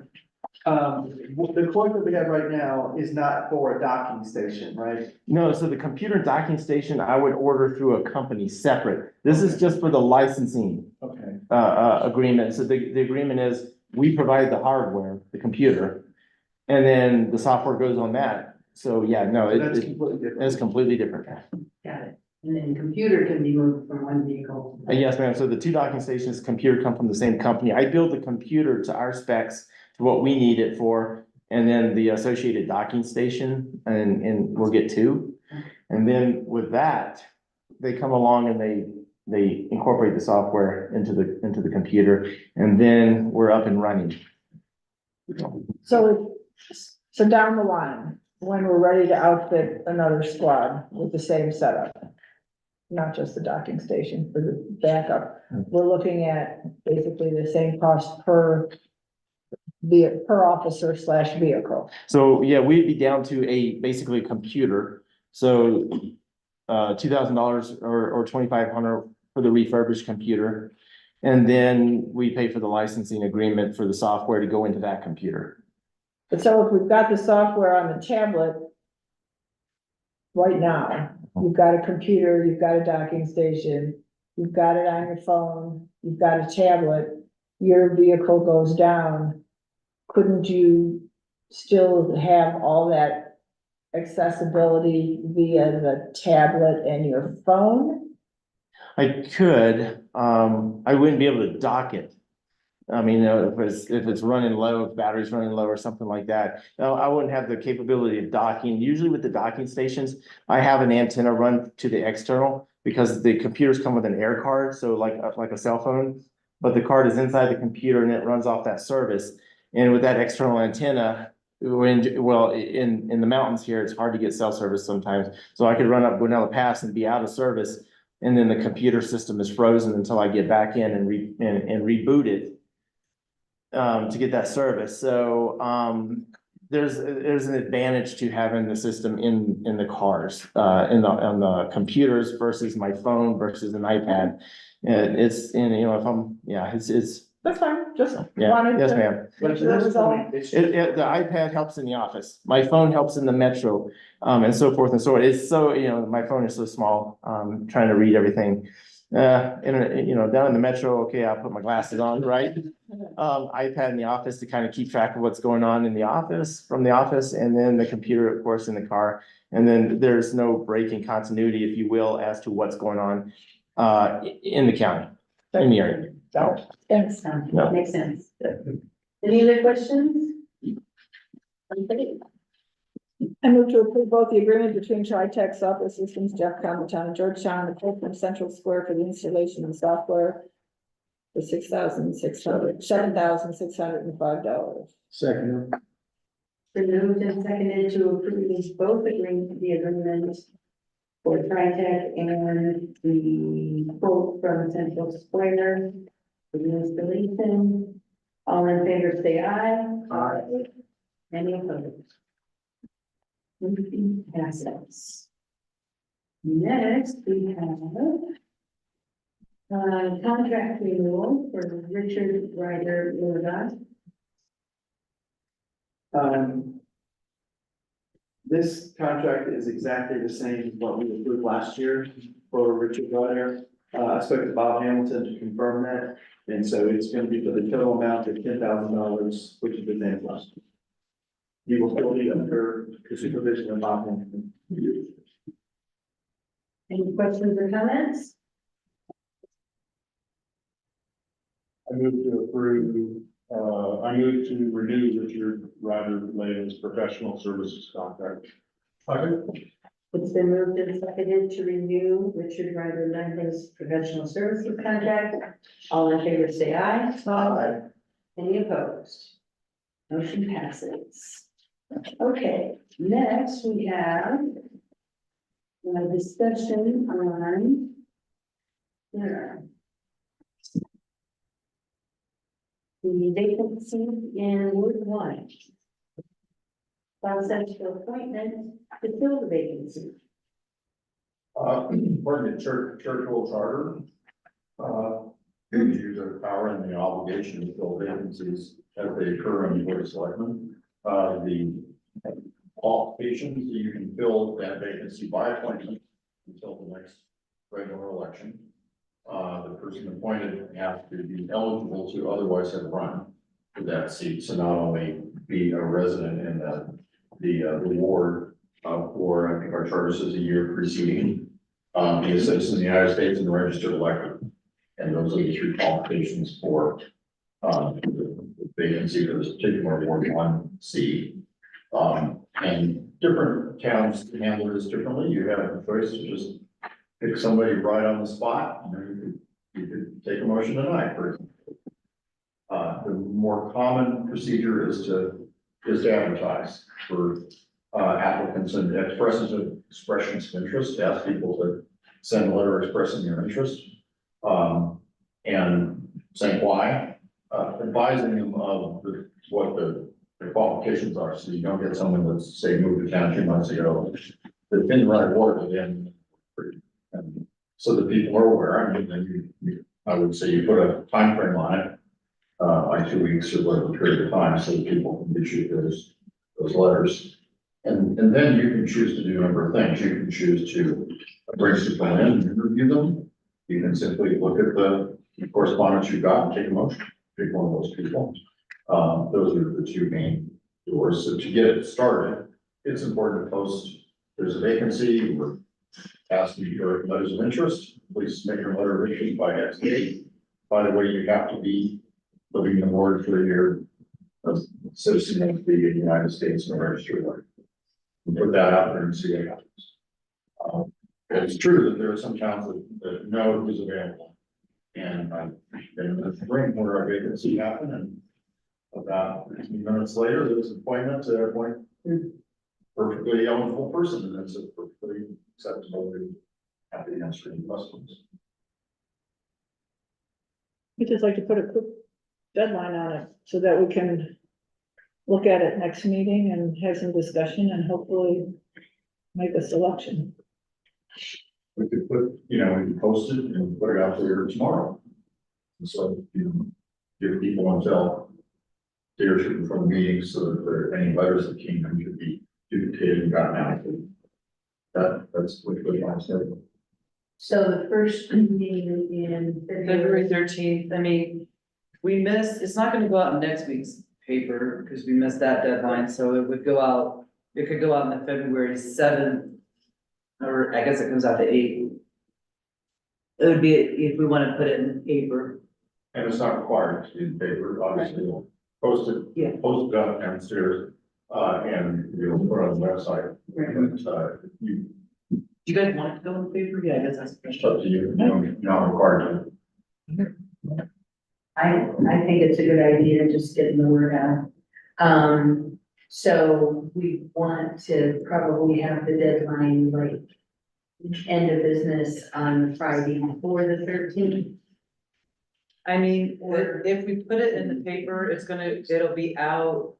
the quote that we have right now is not for a docking station, right? No, so the computer docking station, I would order through a company separate. This is just for the licensing, Okay. agreement. So the agreement is, we provide the hardware, the computer, and then the software goes on that. So, yeah, no, That's completely different. it's completely different. Got it. And then computer can be moved from one vehicle. Yes, ma'am. So the two docking stations, computer come from the same company. I build the computer to our specs, to what we need it for, and then the associated docking station, and we'll get two. And then with that, they come along and they incorporate the software into the computer, and then we're up and running. So down the line, when we're ready to outfit another squad with the same setup, not just the docking station for the backup, we're looking at basically the same cost per officer / vehicle. So, yeah, we'd be down to basically a computer, so $2,000 or 2,500 for the refurbished computer. And then we pay for the licensing agreement for the software to go into that computer. But so if we've got the software on the tablet right now, you've got a computer, you've got a docking station, you've got it on your phone, you've got a tablet, your vehicle goes down, couldn't you still have all that accessibility via the tablet and your phone? I could, I wouldn't be able to dock it. I mean, if it's running low, if battery's running low or something like that, no, I wouldn't have the capability of docking. Usually with the docking stations, I have an antenna run to the external, because the computers come with an air card, so like a cell phone, but the card is inside the computer and it runs off that service. And with that external antenna, in the mountains here, it's hard to get cell service sometimes. So I could run up Guanella Pass and be out of service, and then the computer system is frozen until I get back in and reboot it to get that service. So there's an advantage to having the system in the cars, on the computers versus my phone versus an iPad. And it's, and you know, if I'm, yeah, it's, That's fine, just yeah, wanted yes, to ma'am. But make to sure it this was all. point, it's. The iPad helps in the office, my phone helps in the metro, and so forth and so on. It's so, you know, my phone is so small, trying to read everything. And, you know, down in the metro, okay, I'll put my glasses on, right? iPad in the office to kind of keep track of what's going on in the office, from the office, and then the computer, of course, in the car. And then there's no break in continuity, if you will, as to what's going on, in the county, in the area. So, Thanks. No. Makes sense. Any other questions? Okay. I move to approve both the agreement between TriTech Software Systems, Jeff County, Town of Georgetown, and Portland Central Square for the installation of software for $7,605. Second. Been moved and seconded to approve both the agreement for TriTech and the quote from Central Square for the installation. All in favor, say aye. Aye. Any opposed? Motion passes. Next, we have contract renewal for Richard Ryder Lewis. This contract is exactly the same as what we approved last year for Richard Ryder. I spoke to Bob Hamilton to confirm that, and so it's gonna be for the total amount of $10,000, which is the same as last year. You will still be under the supervision of Bob Hamilton. Any questions or comments? I move to approve, I move to renew Richard Ryder Lane's professional services contract. It's been moved and seconded to renew Richard Ryder Lending's professional services contract. All in favor, say aye. Aye. Any opposed? Motion passes. Okay, next we have a discussion on the vacancy in Ward 1. Process for appointment to fill the vacancy. According to church charter, gives you the power and the obligation to fill vacancies as they occur on the board of selectmen. The qualifications, you can fill that vacancy by appointment until the next regular election. The person appointed has to be eligible to otherwise have run for that seat, so not only be a resident in the ward for, I think our charter says a year preceding, be a citizen of the United States and a registered elector. And those are the three qualifications for the vacancy for this particular Ward 1C. And different towns handle this differently. You have the choice to just pick somebody right on the spot. You could take a motion tonight, for example. The more common procedure is to just advertise for applicants and expressions of interest, to ask people to send a letter expressing their interest. And saying why, advising them of what the qualifications are, so you don't get someone that's, say, moved to town 2 months ago, that didn't run a ward within. And so that people are aware, I mean, then I would say you put a time frame on it, like 2 weeks or whatever period of time, so that people can issue those letters. And then you can choose to do a number of things. You can choose to bring people in and interview them. You can simply look at the correspondence you've got and take a motion, pick one of those people. Those are the two main doors. So to get it started, it's important to post, there's a vacancy, we're asking for letters of interest. Please make your letter of interest by X date. By the way, you have to be living in the ward for a year, a citizen of the United States and a registered elector. And put that out there and see what happens. It's true that there are some towns that know who's available. And I've been in the spring where our vacancy happened, and about 15 minutes later, there was an appointment to appoint perfectly eligible person, and that's a perfectly acceptable and happy to answer any questions. We just like to put a quick deadline on it so that we can look at it next meeting and have some discussion and hopefully make a selection. We could put, we could post it and put it out there tomorrow. So, give people until day or two before the meeting, so that there are any letters that came in could be duplicated and gotten out. That's what I'm saying. So the first meeting in February 13th, I mean, we missed, it's not gonna go out in next week's paper, because we missed that deadline, so it would go out, it could go out in the February 7th. Or I guess it comes out to 8th. It would be if we want to put it in paper. And it's not required to be in paper, obviously, we'll post Yeah. it up downstairs, and we'll put it on the website. But, you, Do you guys want it to go in paper? Yeah, I guess that's a it's question. up to you, you're not required to. I think it's a good idea, just getting the word out. So we want to probably have the deadline, like, end of business on Friday before the 13th. I mean, Or- if we put it in the paper, it'll be out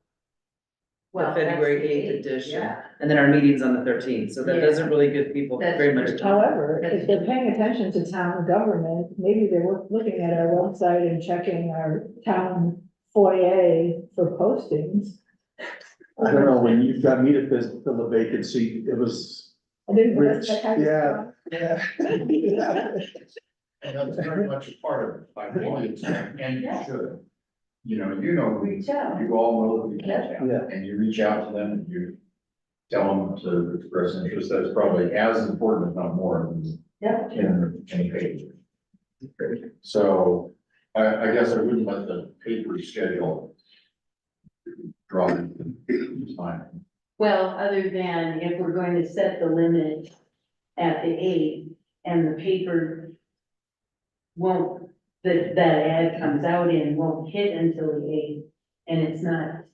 the Well, February that's the 8th 8th, edition. yeah. And then our meeting's on the 13th, so that Yeah. doesn't really give people That's very much true. time. However, if they're paying attention to town government, maybe they're looking at our website and checking our town foyer for postings. I don't know, when you got me to fill the vacancy, it was I didn't. rich, that kind of yeah, stuff. yeah. And that's very much a part of it, by volumes, and you Yeah. should. Reach out. You all know that we Yeah. can, and you reach out to them, and you tell them to express interest, that's probably as important, if not more, than Yeah. in any page. So, I guess I wouldn't let the paper schedule draw time. Well, other than if we're going to set the limit at the 8th and the paper won't, that ad comes out in won't hit until the 8th, and it's not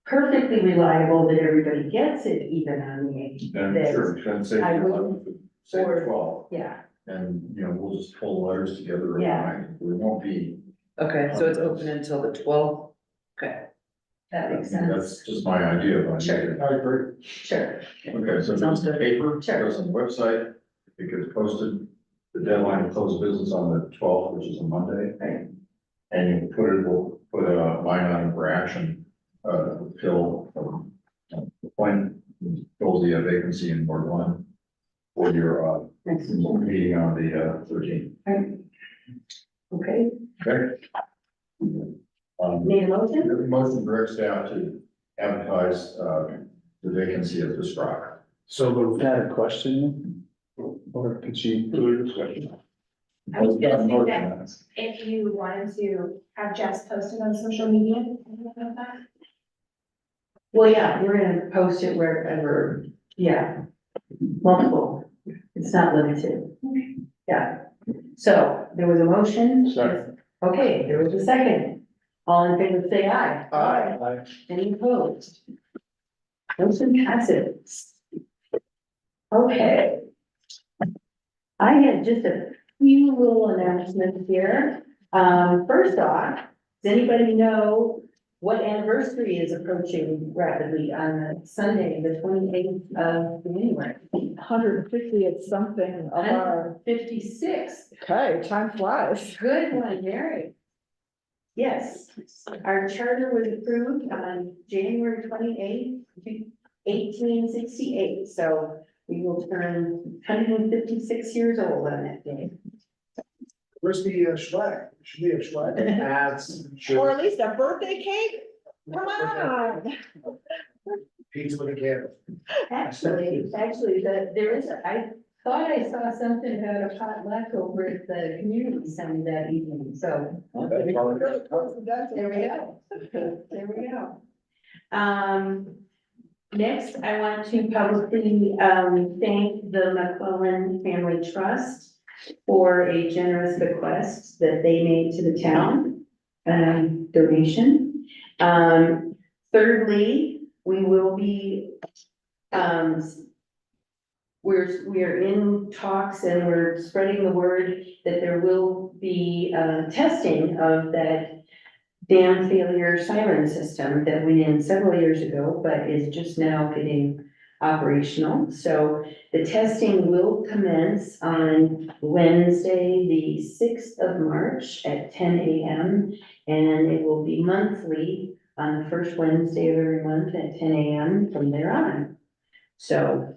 perfectly reliable that everybody gets it even on the 8th. Then That- sure, then say I the would- 11th, say or- the 12th, Yeah, and, we'll just pull letters together. Yeah. We won't be, Okay, so it's open until the 12th. Okay. that I makes mean, sense. that's just my idea, but. Sure. I agree. Sure. Okay, so Sounds there's good. paper, Sure. goes on the website, it gets posted, the deadline to close business on the 12th, which is a Monday. Right. And we'll put a line item for action, fill, when fills the vacancy in Ward 1 for your, Next. meeting on the 13th. Okay, Okay? need a motion? The motion directs staff to advertise, the vacancy as described. So we had a question, or could she do a discussion? I was gonna say that if you wanted to have Jess posted on social media, anything like that. Well, yeah, we're gonna post it wherever, yeah, multiple, it's not limited. Yeah, so there was a motion. Second. Okay, there was a second. All in favor, say aye. Aye. Any opposed? Motion passes. Okay. I had just a few little announcements here. First off, does anybody know what anniversary is approaching rapidly on Sunday, the 28th of January? 150th something of our, 56. okay, time flies. Good one, Mary. Yes, our charter was approved on January 28th, 1868, so we will turn 156 years old on that day. Where's the schlag? Should be a schlag. Ads. Or at least a birthday cake? Come on. Pizza with a candle. Actually, there is, I thought I saw something about a potluck over at the community center that evening, so. There we go. There we go. Next, I want to publicly, thank the McClellan Family Trust for a generous bequest that they made to the town, donation. Thirdly, we will be, we're in talks and we're spreading the word that there will be, testing of that dam failure siren system that went in several years ago, but is just now getting operational. So the testing will commence on Wednesday, the 6th of March at 10 a.m. And it will be monthly on the first Wednesday of every month at 10 a.m. from there on. So,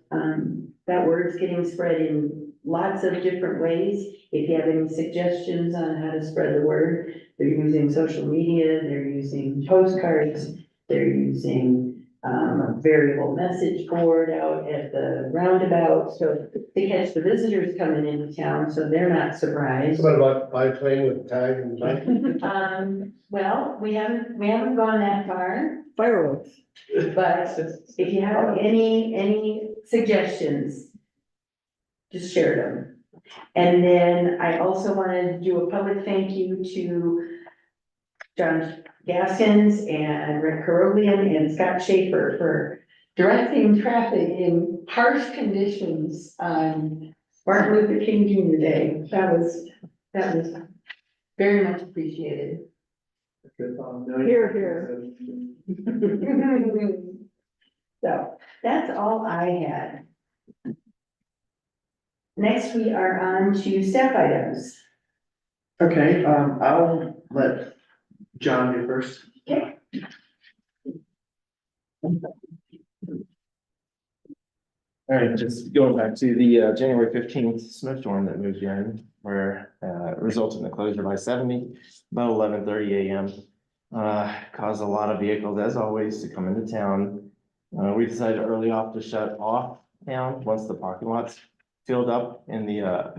that word's getting spread in lots of different ways. If you have any suggestions on how to spread the word, they're using social media, they're using postcards, they're using a variable message board out at the roundabout, so they catch the visitors coming into town, so they're not surprised. What about biplane with tag and bike? Well, we haven't gone that far, Fireworks. but if you have any suggestions, just share them. And then I also want to do a public thank you to John Gaskins and Rick Caroglian and Scott Schaefer for directing traffic in harsh conditions on Martin Luther King Jr. Day. That was very much appreciated. Here, here. So that's all I had. Next, we are on to staff items. Okay, I'll let John do first. Okay. All right, just going back to the January 15th snowstorm that moved in, where resulted in the closure by 70, about 11:30 a.m. Caused a lot of vehicles, as always, to come into town. We decided early off to shut off town once the parking lots filled up in the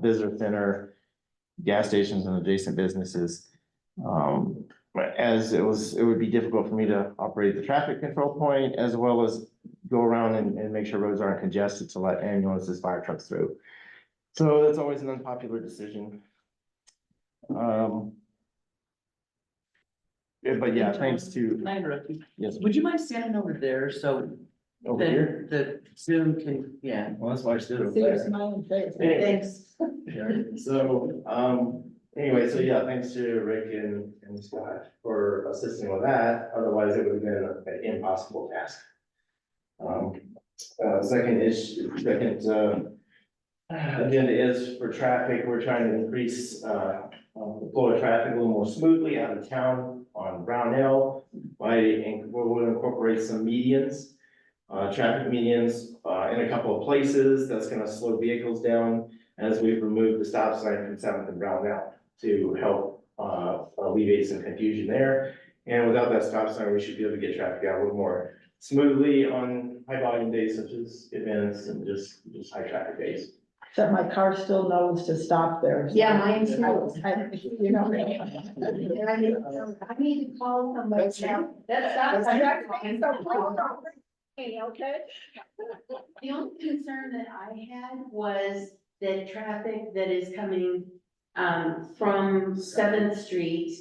visitor center, gas stations and adjacent businesses. As it would be difficult for me to operate the traffic control point as well as go around and make sure roads aren't congested to let ambulances, fire trucks through. So that's always an unpopular decision. But yeah, thanks to, Can I interrupt you? yes, Would you mind standing over there so over here. the Zoom can, yeah. Well, that's why I stood over See your there. smiling face. Anyways. So, anyway, so yeah, thanks to Rick and Scott for assisting with that. Otherwise, it would have been an impossible task. Second agenda is for traffic. We're trying to increase, the flow of traffic a little more smoothly out of town on Brownell we'll incorporate some medians, traffic medians, in a couple of places. That's gonna slow vehicles down as we've removed the stop sign from 7th and Brownell to help, alleviate some confusion there. And without that stop sign, we should be able to get traffic out a little more smoothly on high volume days such as events and just high traffic days. Except my car still knows to stop there. so Yeah, mine too. You know. I need to call somebody. That's Okay. The only concern that I had was the traffic that is coming from 7th Street.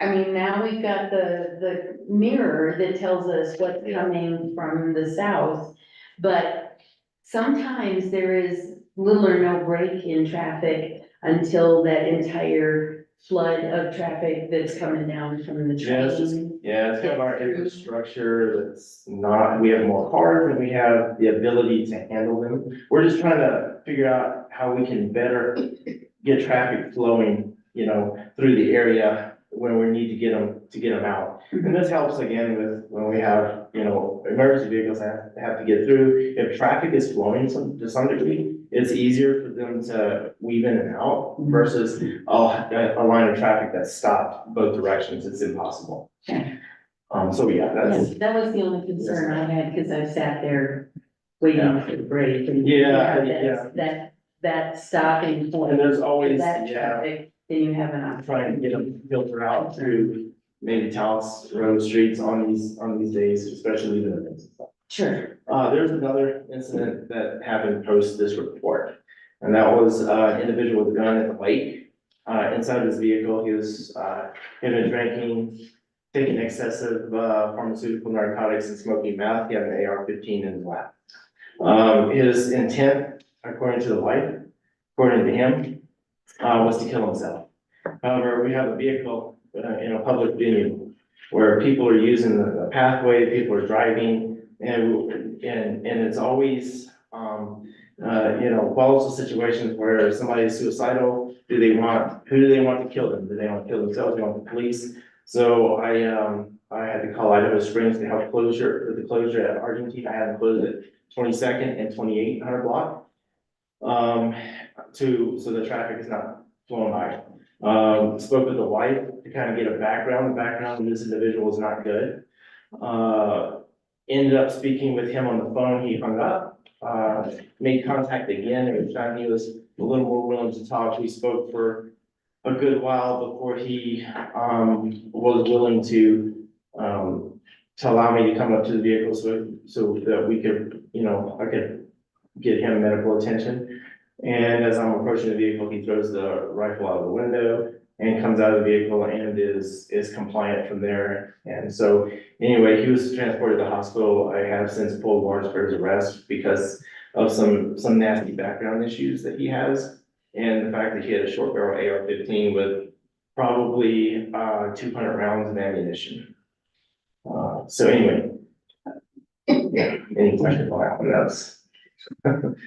I mean, now we've got the mirror that tells us what's coming from the south, but sometimes there is little or no break in traffic until that entire flood of traffic that's coming down from the Yeah, it's just, train. yeah, it's kind of our infrastructure that's not, we have more cars and we have the ability to handle them. We're just trying to figure out how we can better get traffic flowing, through the area when we need to get them out. And this helps again with when we have, emergency vehicles that have to get through. If traffic is flowing to some degree, it's easier for them to weave in and out versus a line of traffic that's stopped both directions. It's impossible. So yeah, that's. Yes, that was the only concern I had, because I sat there waiting for the break. And Yeah, you have that stopping point. And there's always, That traffic, then you have an option. trying to get them filter out through maybe Taos Road streets on these days, especially the events and stuff. Sure. There's another incident that happened post this report, and that was an individual with a gun at the lake. Inside his vehicle, he was had been drinking, taking excessive pharmaceutical narcotics and smoking meth. He had an AR-15 in his lap. His intent, according to the wife, according to him, was to kill himself. However, we have a vehicle in a public venue where people are using the pathway, people are driving, and it's always, volatile situations where somebody is suicidal. Who do they want to kill them? Do they want to kill themselves? Do they want the police? So I had to call Idaho Springs to help the closure at Argentine. I had to close at 22nd and 2800 block. So the traffic is not flowing by. Spoke with the wife to kind of get a background. The background of this individual was not good. Ended up speaking with him on the phone. He hung up, made contact again. Every time he was a little more willing to talk. We spoke for a good while before he, was willing to allow me to come up to the vehicle so that we could, I could get him medical attention. And as I'm approaching the vehicle, he throws the rifle out of the window and comes out of the vehicle and is compliant from there. And so anyway, he was transported to the hospital. I have since pulled warrants for his arrest because of some nasty background issues that he has. And the fact that he had a short barrel AR-15 with probably 200 rounds of ammunition. So anyway. Yeah, any questions on that one? That's.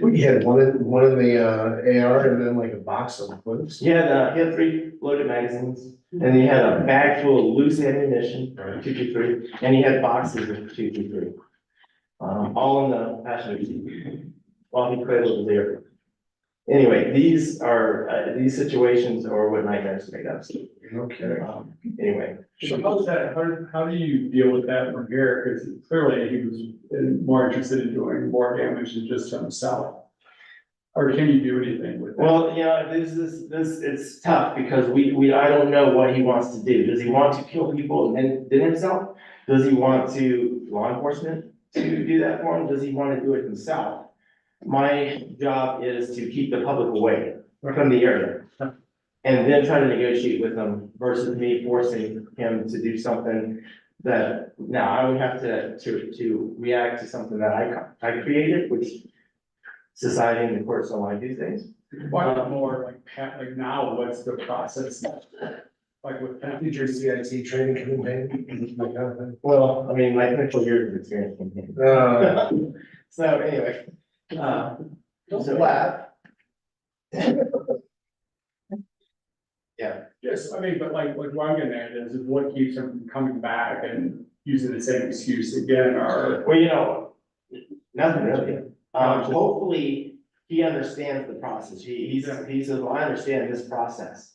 We had one in the AR and then like a box of bullets. He had 3 loaded magazines, and he had a bag full of loose ammunition, 223, and he had boxes of 223. All in the passenger seat, while he cradled his airplane. Anyway, these situations are what nightmares made us. Okay. Anyway. So how do you deal with that from here? Because clearly he was more interested in doing more damage than just himself. Or can you do anything with that? Well, it's tough because I don't know what he wants to do. Does he want to kill people and then himself? Does he want law enforcement to do that for him? Does he want to do it himself? My job is to keep the public away from the area. And then try to negotiate with them versus me forcing him to do something that, now I would have to react to something that I created, which society and the courts don't like these days. Why not more like now, what's the process? Like with Did your CIT training campaign? That kind of thing? Well, I mean, my initial years of experience. So anyway, Don't laugh. yeah. Yes, I mean, but like what I'm getting at is what keeps him from coming back and using the same excuse again, or? Well, nothing really. Hopefully he understands the process. He says, well, I understand this process.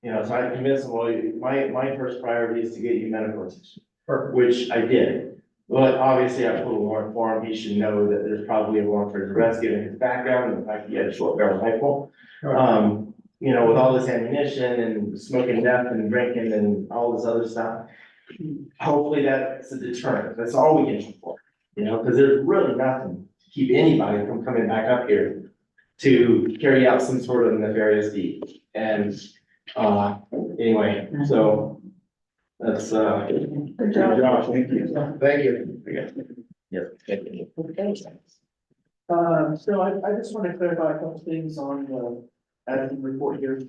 So I convinced him, well, my first priority is to get you medical attention, which I did. But obviously I put a warrant for him. He should know that there's probably a warrant for his arrest, given his background and the fact he had a short barrel rifle. With all this ammunition and smoking meth and drinking and all this other stuff. Hopefully that's a deterrent. That's all we can shoot for, because there's really nothing to keep anybody from coming back up here to carry out some sort of nefarious deed. And, anyway, so that's, Good job. Thank you. Thank you. Yes. Thank you. So I just want to clarify a couple things on the admin report here.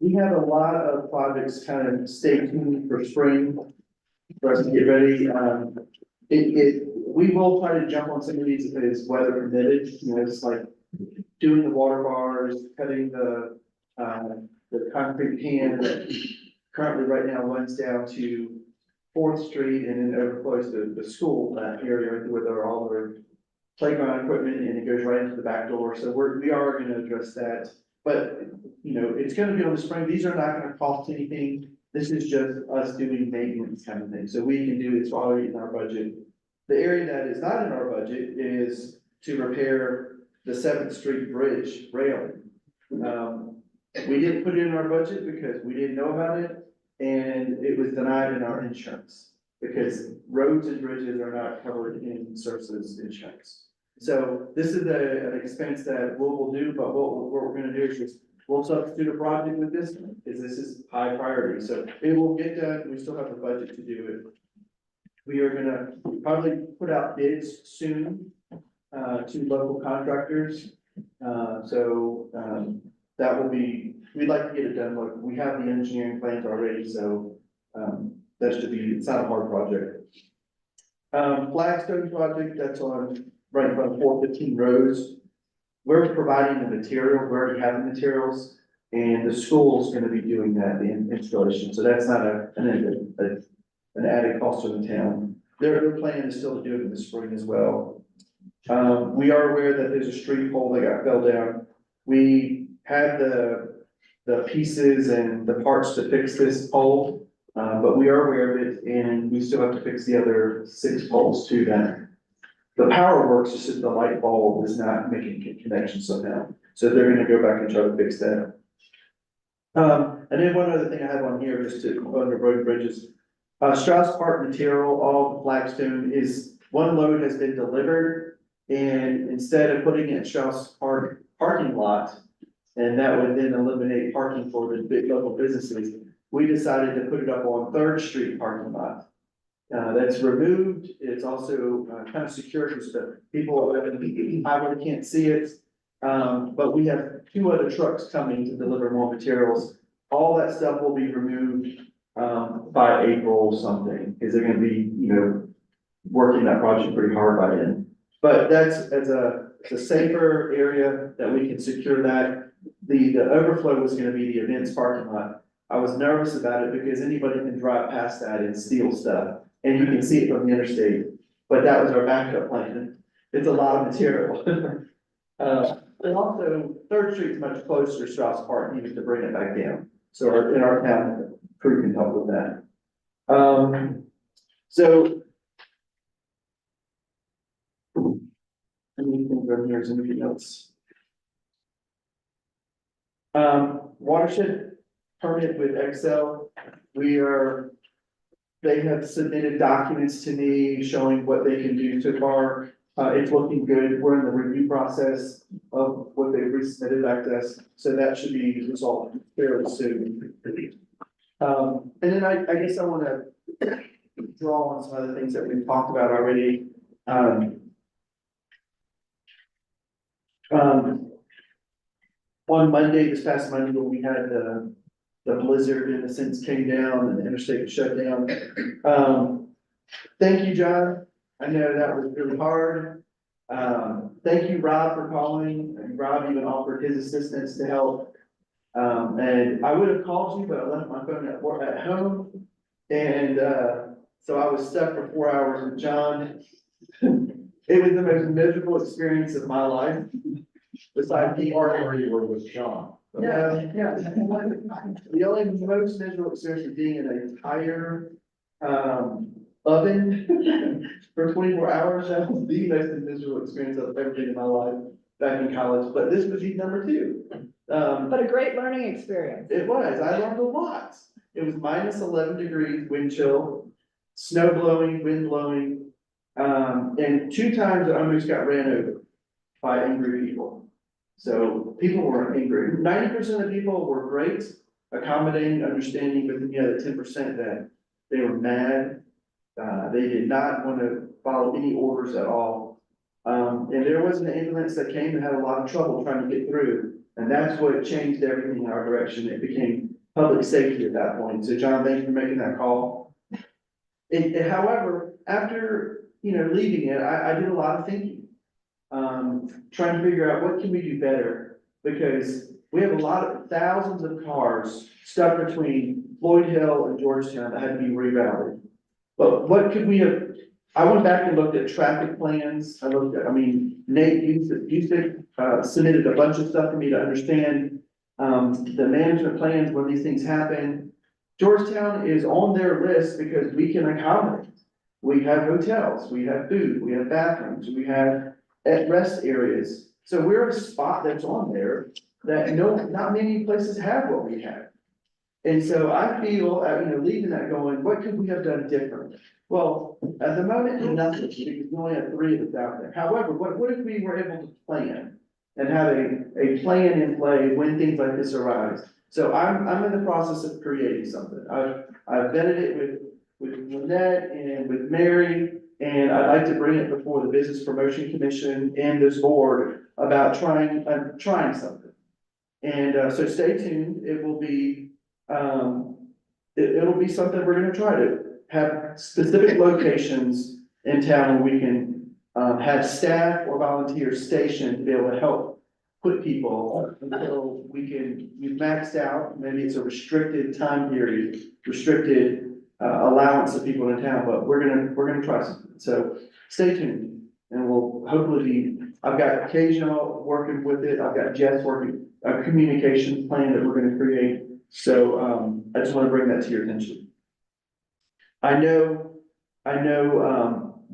We have a lot of projects kind of stay tuned for spring for us to get ready. We will try to jump on some of these if it's weather permitted, it's like doing the water bars, cutting the concrete can that currently right now runs down to 4th Street and then overflows the school, that area where there are all their playground equipment, and it goes right into the back door. So we are gonna address that. But, it's gonna be on the spring. These are not gonna cost anything. This is just us doing maintenance kind of thing. So we can do it's already in our budget. The area that is not in our budget is to repair the 7th Street Bridge railing. We didn't put it in our budget because we didn't know about it, and it was denied in our insurance. Because roads and bridges are not covered in services insurance. So this is an expense that we'll do, but what we're gonna do is just, we'll substitute a project with this one, because this is high priority, so it will get done, we still have the budget to do it. We are gonna probably put out bids soon, to local contractors. That will be we'd like to get it done, look, we have the engineering plans already, so, that should be, it's not a hard project. Flagstone project, that's on, right in front of 415 Rose. We're providing the material, we already have the materials, and the school's gonna be doing that, the installation, so that's not an added cost to the town. Their plan is still to do it in the spring as well. We are aware that there's a street pole that got fell down. We had the pieces and the parts to fix this pole, but we are aware of it, and we still have to fix the other 6 poles too then. The power works, it's just the light bulb is not making a connection somehow, so they're gonna go back and try to fix that. And then one other thing I have on here, just to, under road and bridges. Strauss Park material, all the Flagstone is, one load has been delivered, and instead of putting it in Strauss Park parking lot, and that would then eliminate parking for the big local businesses, we decided to put it up on Third Street parking lot. That's removed, it's also kind of secure, so that people highway can't see it. But we have 2 other trucks coming to deliver more materials. All that stuff will be removed by April something, because they're gonna be, working that project pretty hard by then. But that's it's a safer area that we can secure that. The overflow was gonna be the events parking lot. I was nervous about it because anybody can drive past that and steal stuff, and you can see it from the interstate. But that was our backup plan. It's a lot of material. And also, Third Street's much closer to Strauss Park, needed to bring it back down. So in our town, crew can help with that. So. Anything from here, is anything else? Watershed permit with Excel, they have submitted documents to me showing what they can do so far. It's looking good, we're in the review process of what they resubmitted back to us, so that should be resolved fairly soon. And then I guess I wanna draw on some other things that we've talked about already. On Monday, this past Monday, when we had the blizzard in a sense came down and the interstate was shut down. Thank you, John. I know that was really hard. Thank you, Rob, for calling, and Rob even offered his assistance to help. And I would have called you, but I left my phone at work at home. And, so I was stuck for 4 hours with John. It was the most miserable experience of my life. Besides the art. Or you were with Sean. No, the only most miserable experience of being in an entire, oven for 24 hours, that was the most miserable experience I've ever been in my life back in college, but this was number 2. But a great learning experience. It was, I learned a lot. It was minus 11 degrees wind chill, snow blowing, wind blowing, and 2 times I almost got ran over by angry people. So people were angry. 90% of the people were great, accommodating, understanding, but then you had the 10% that they were mad. They did not want to follow any orders at all. And there was an ambulance that came and had a lot of trouble trying to get through. And that's what changed everything in our direction. It became public safety at that point. So John, thank you for making that call. However, after, leaving it, I did a lot of thinking. Trying to figure out what can we do better, because we have a lot of thousands of cars stuck between Floyd Hill and Georgetown that had to be rerouted. But what could we have, I went back and looked at traffic plans, Nate submitted a bunch of stuff for me to understand, the management plans when these things happen. Georgetown is on their list because we can accommodate. We have hotels, we have food, we have bathrooms, we have at rest areas. So we're a spot that's on there that not many places have what we have. And so I feel, leaving that going, what could we have done differently? Well, at the moment, nothing, because we only have 3 of us out there. However, what if we were able to plan and have a plan in play when things like this arise? So I'm in the process of creating something. I've vetted it with Lynette and with Mary. And I'd like to bring it before the Business Promotion Commission and this board about trying something. And, so stay tuned, it will be, it'll be something we're gonna try to have specific locations in town where we can, have staff or volunteers stationed to be able to help put people until we've maxed out, maybe it's a restricted time period, restricted, allowance of people in town, but we're gonna try something, so stay tuned. And we'll hopefully be, I've got Kajal working with it, I've got Jess working, a communications plan that we're gonna create. So, I just wanna bring that to your attention. I know,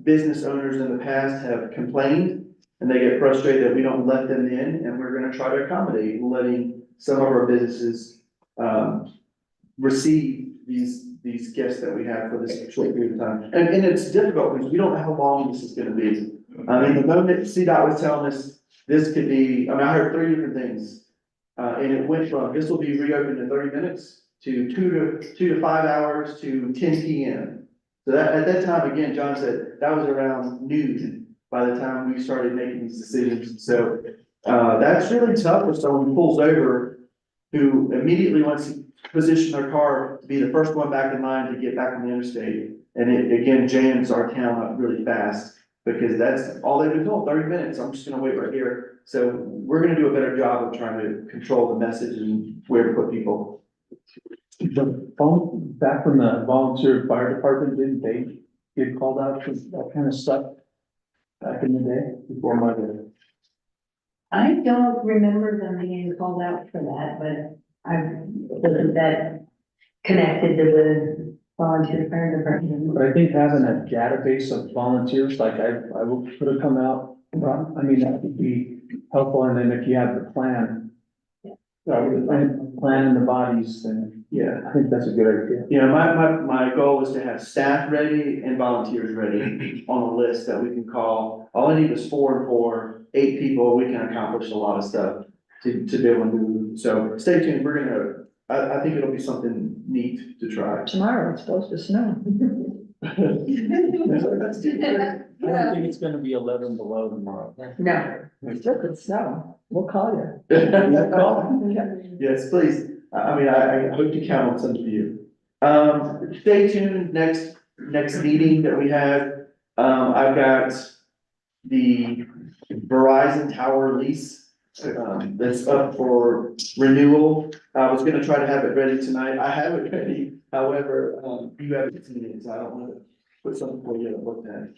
business owners in the past have complained and they get frustrated that we don't let them in, and we're gonna try to accommodate letting some of our businesses, receive these guests that we have for this short period of time. And it's difficult because we don't know how long this is gonna be. I mean, the moment CDOT was telling us this could be, I mean, I heard 3 different things. And it went from, this will be reopened in 30 minutes to 2 to 5 hours to 10 PM. So that, at that time, again, John said, that was around noon by the time we started making these decisions. So, that's really tough for someone who pulls over, who immediately wants to position their car to be the first one back in line to get back on the interstate. And it, again, jams our town up really fast, because that's all they've been told, 30 minutes, I'm just gonna wait right here. So we're gonna do a better job of trying to control the message and where to put people. Back when the volunteer fire department, didn't they get called out for that kind of stuff? Back in the day, before my day. I don't remember them being called out for that, but wasn't that connected to the volunteer fire department? But I think having a database of volunteers, like I will put a come out, I mean, that would be helpful, and then if you have the plan. Plan the bodies, then, yeah, I think that's a good idea. You know, my goal is to have staff ready and volunteers ready on a list that we can call. All I need is 4 and 4, 8 people, we can accomplish a lot of stuff to be able to do. So stay tuned, we're gonna, I think it'll be something neat to try. Tomorrow it's supposed to snow. I don't think it's gonna be 11 below tomorrow. No, still could snow, we'll call you. Yes, please. I mean, I hope to count on some of you. Stay tuned, next meeting that we have, I've got the Verizon tower lease, that's up for renewal. I was gonna try to have it ready tonight. I have it ready, however, you haven't seen it, so I don't wanna put something for you to look at.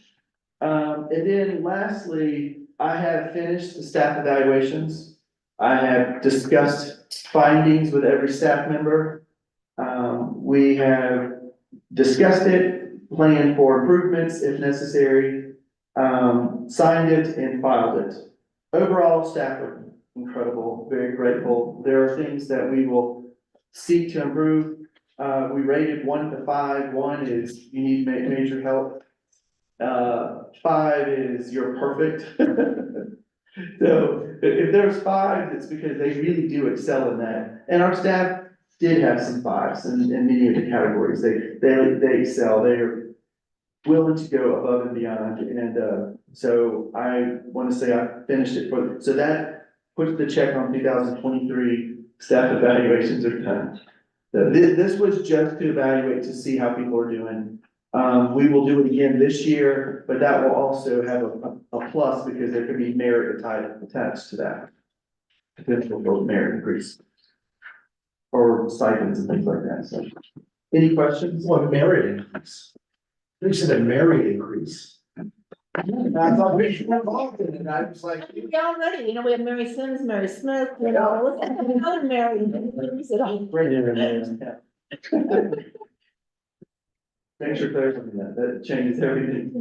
And then lastly, I have finished the staff evaluations. I have discussed findings with every staff member. We have discussed it, planned for improvements if necessary, signed it and filed it. Overall, staff are incredible, very grateful. There are things that we will seek to improve. We rated 1 to 5. 1 is you need major help. 5 is you're perfect. So if there's 5, it's because they really do excel in that. And our staff did have some 5s in many of the categories. They excel. They're willing to go above and beyond. And so I want to say I finished it so that puts the check on 2023 staff evaluations are done. This was just to evaluate to see how people are doing. We will do it again this year, but that will also have a plus because there could be merit attached to that. Potential for merit increase. Or stipends and things like that, so. Any questions? What merit increase? You said a merit increase. I thought we were involved in it, I was like. We already, we have Mary Sims, Mary Smith, let's have another Mary. Thanks for clarifying that changes everything.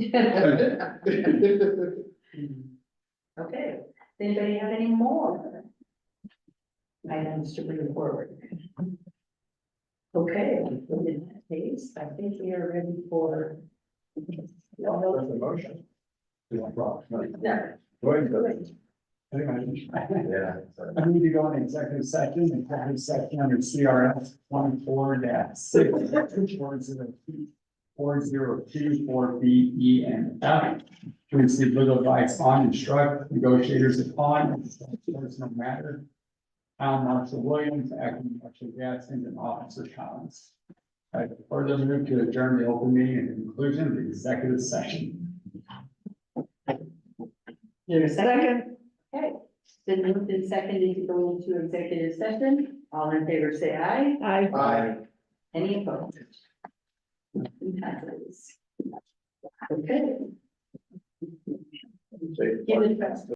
Okay, does anybody have any more items to bring forward? Okay, in that case, I think we are ready for. Motion. No. Go ahead. Yeah. I need to go in executive session under CRS 14-6, 402, 4B, E, and F. To receive legal advice on, instruct negotiators upon, personal matter. Town Marshal Williams, Acting Marshal Gadsden, and Officer Collins. I further move to adjourn the open meeting and conclusion of the executive session. There's a second? Second, Okay, then moved and seconded to go into executive session. All in favor, say aye. I. Any opposed? Motion passes. Okay. Give it a rest.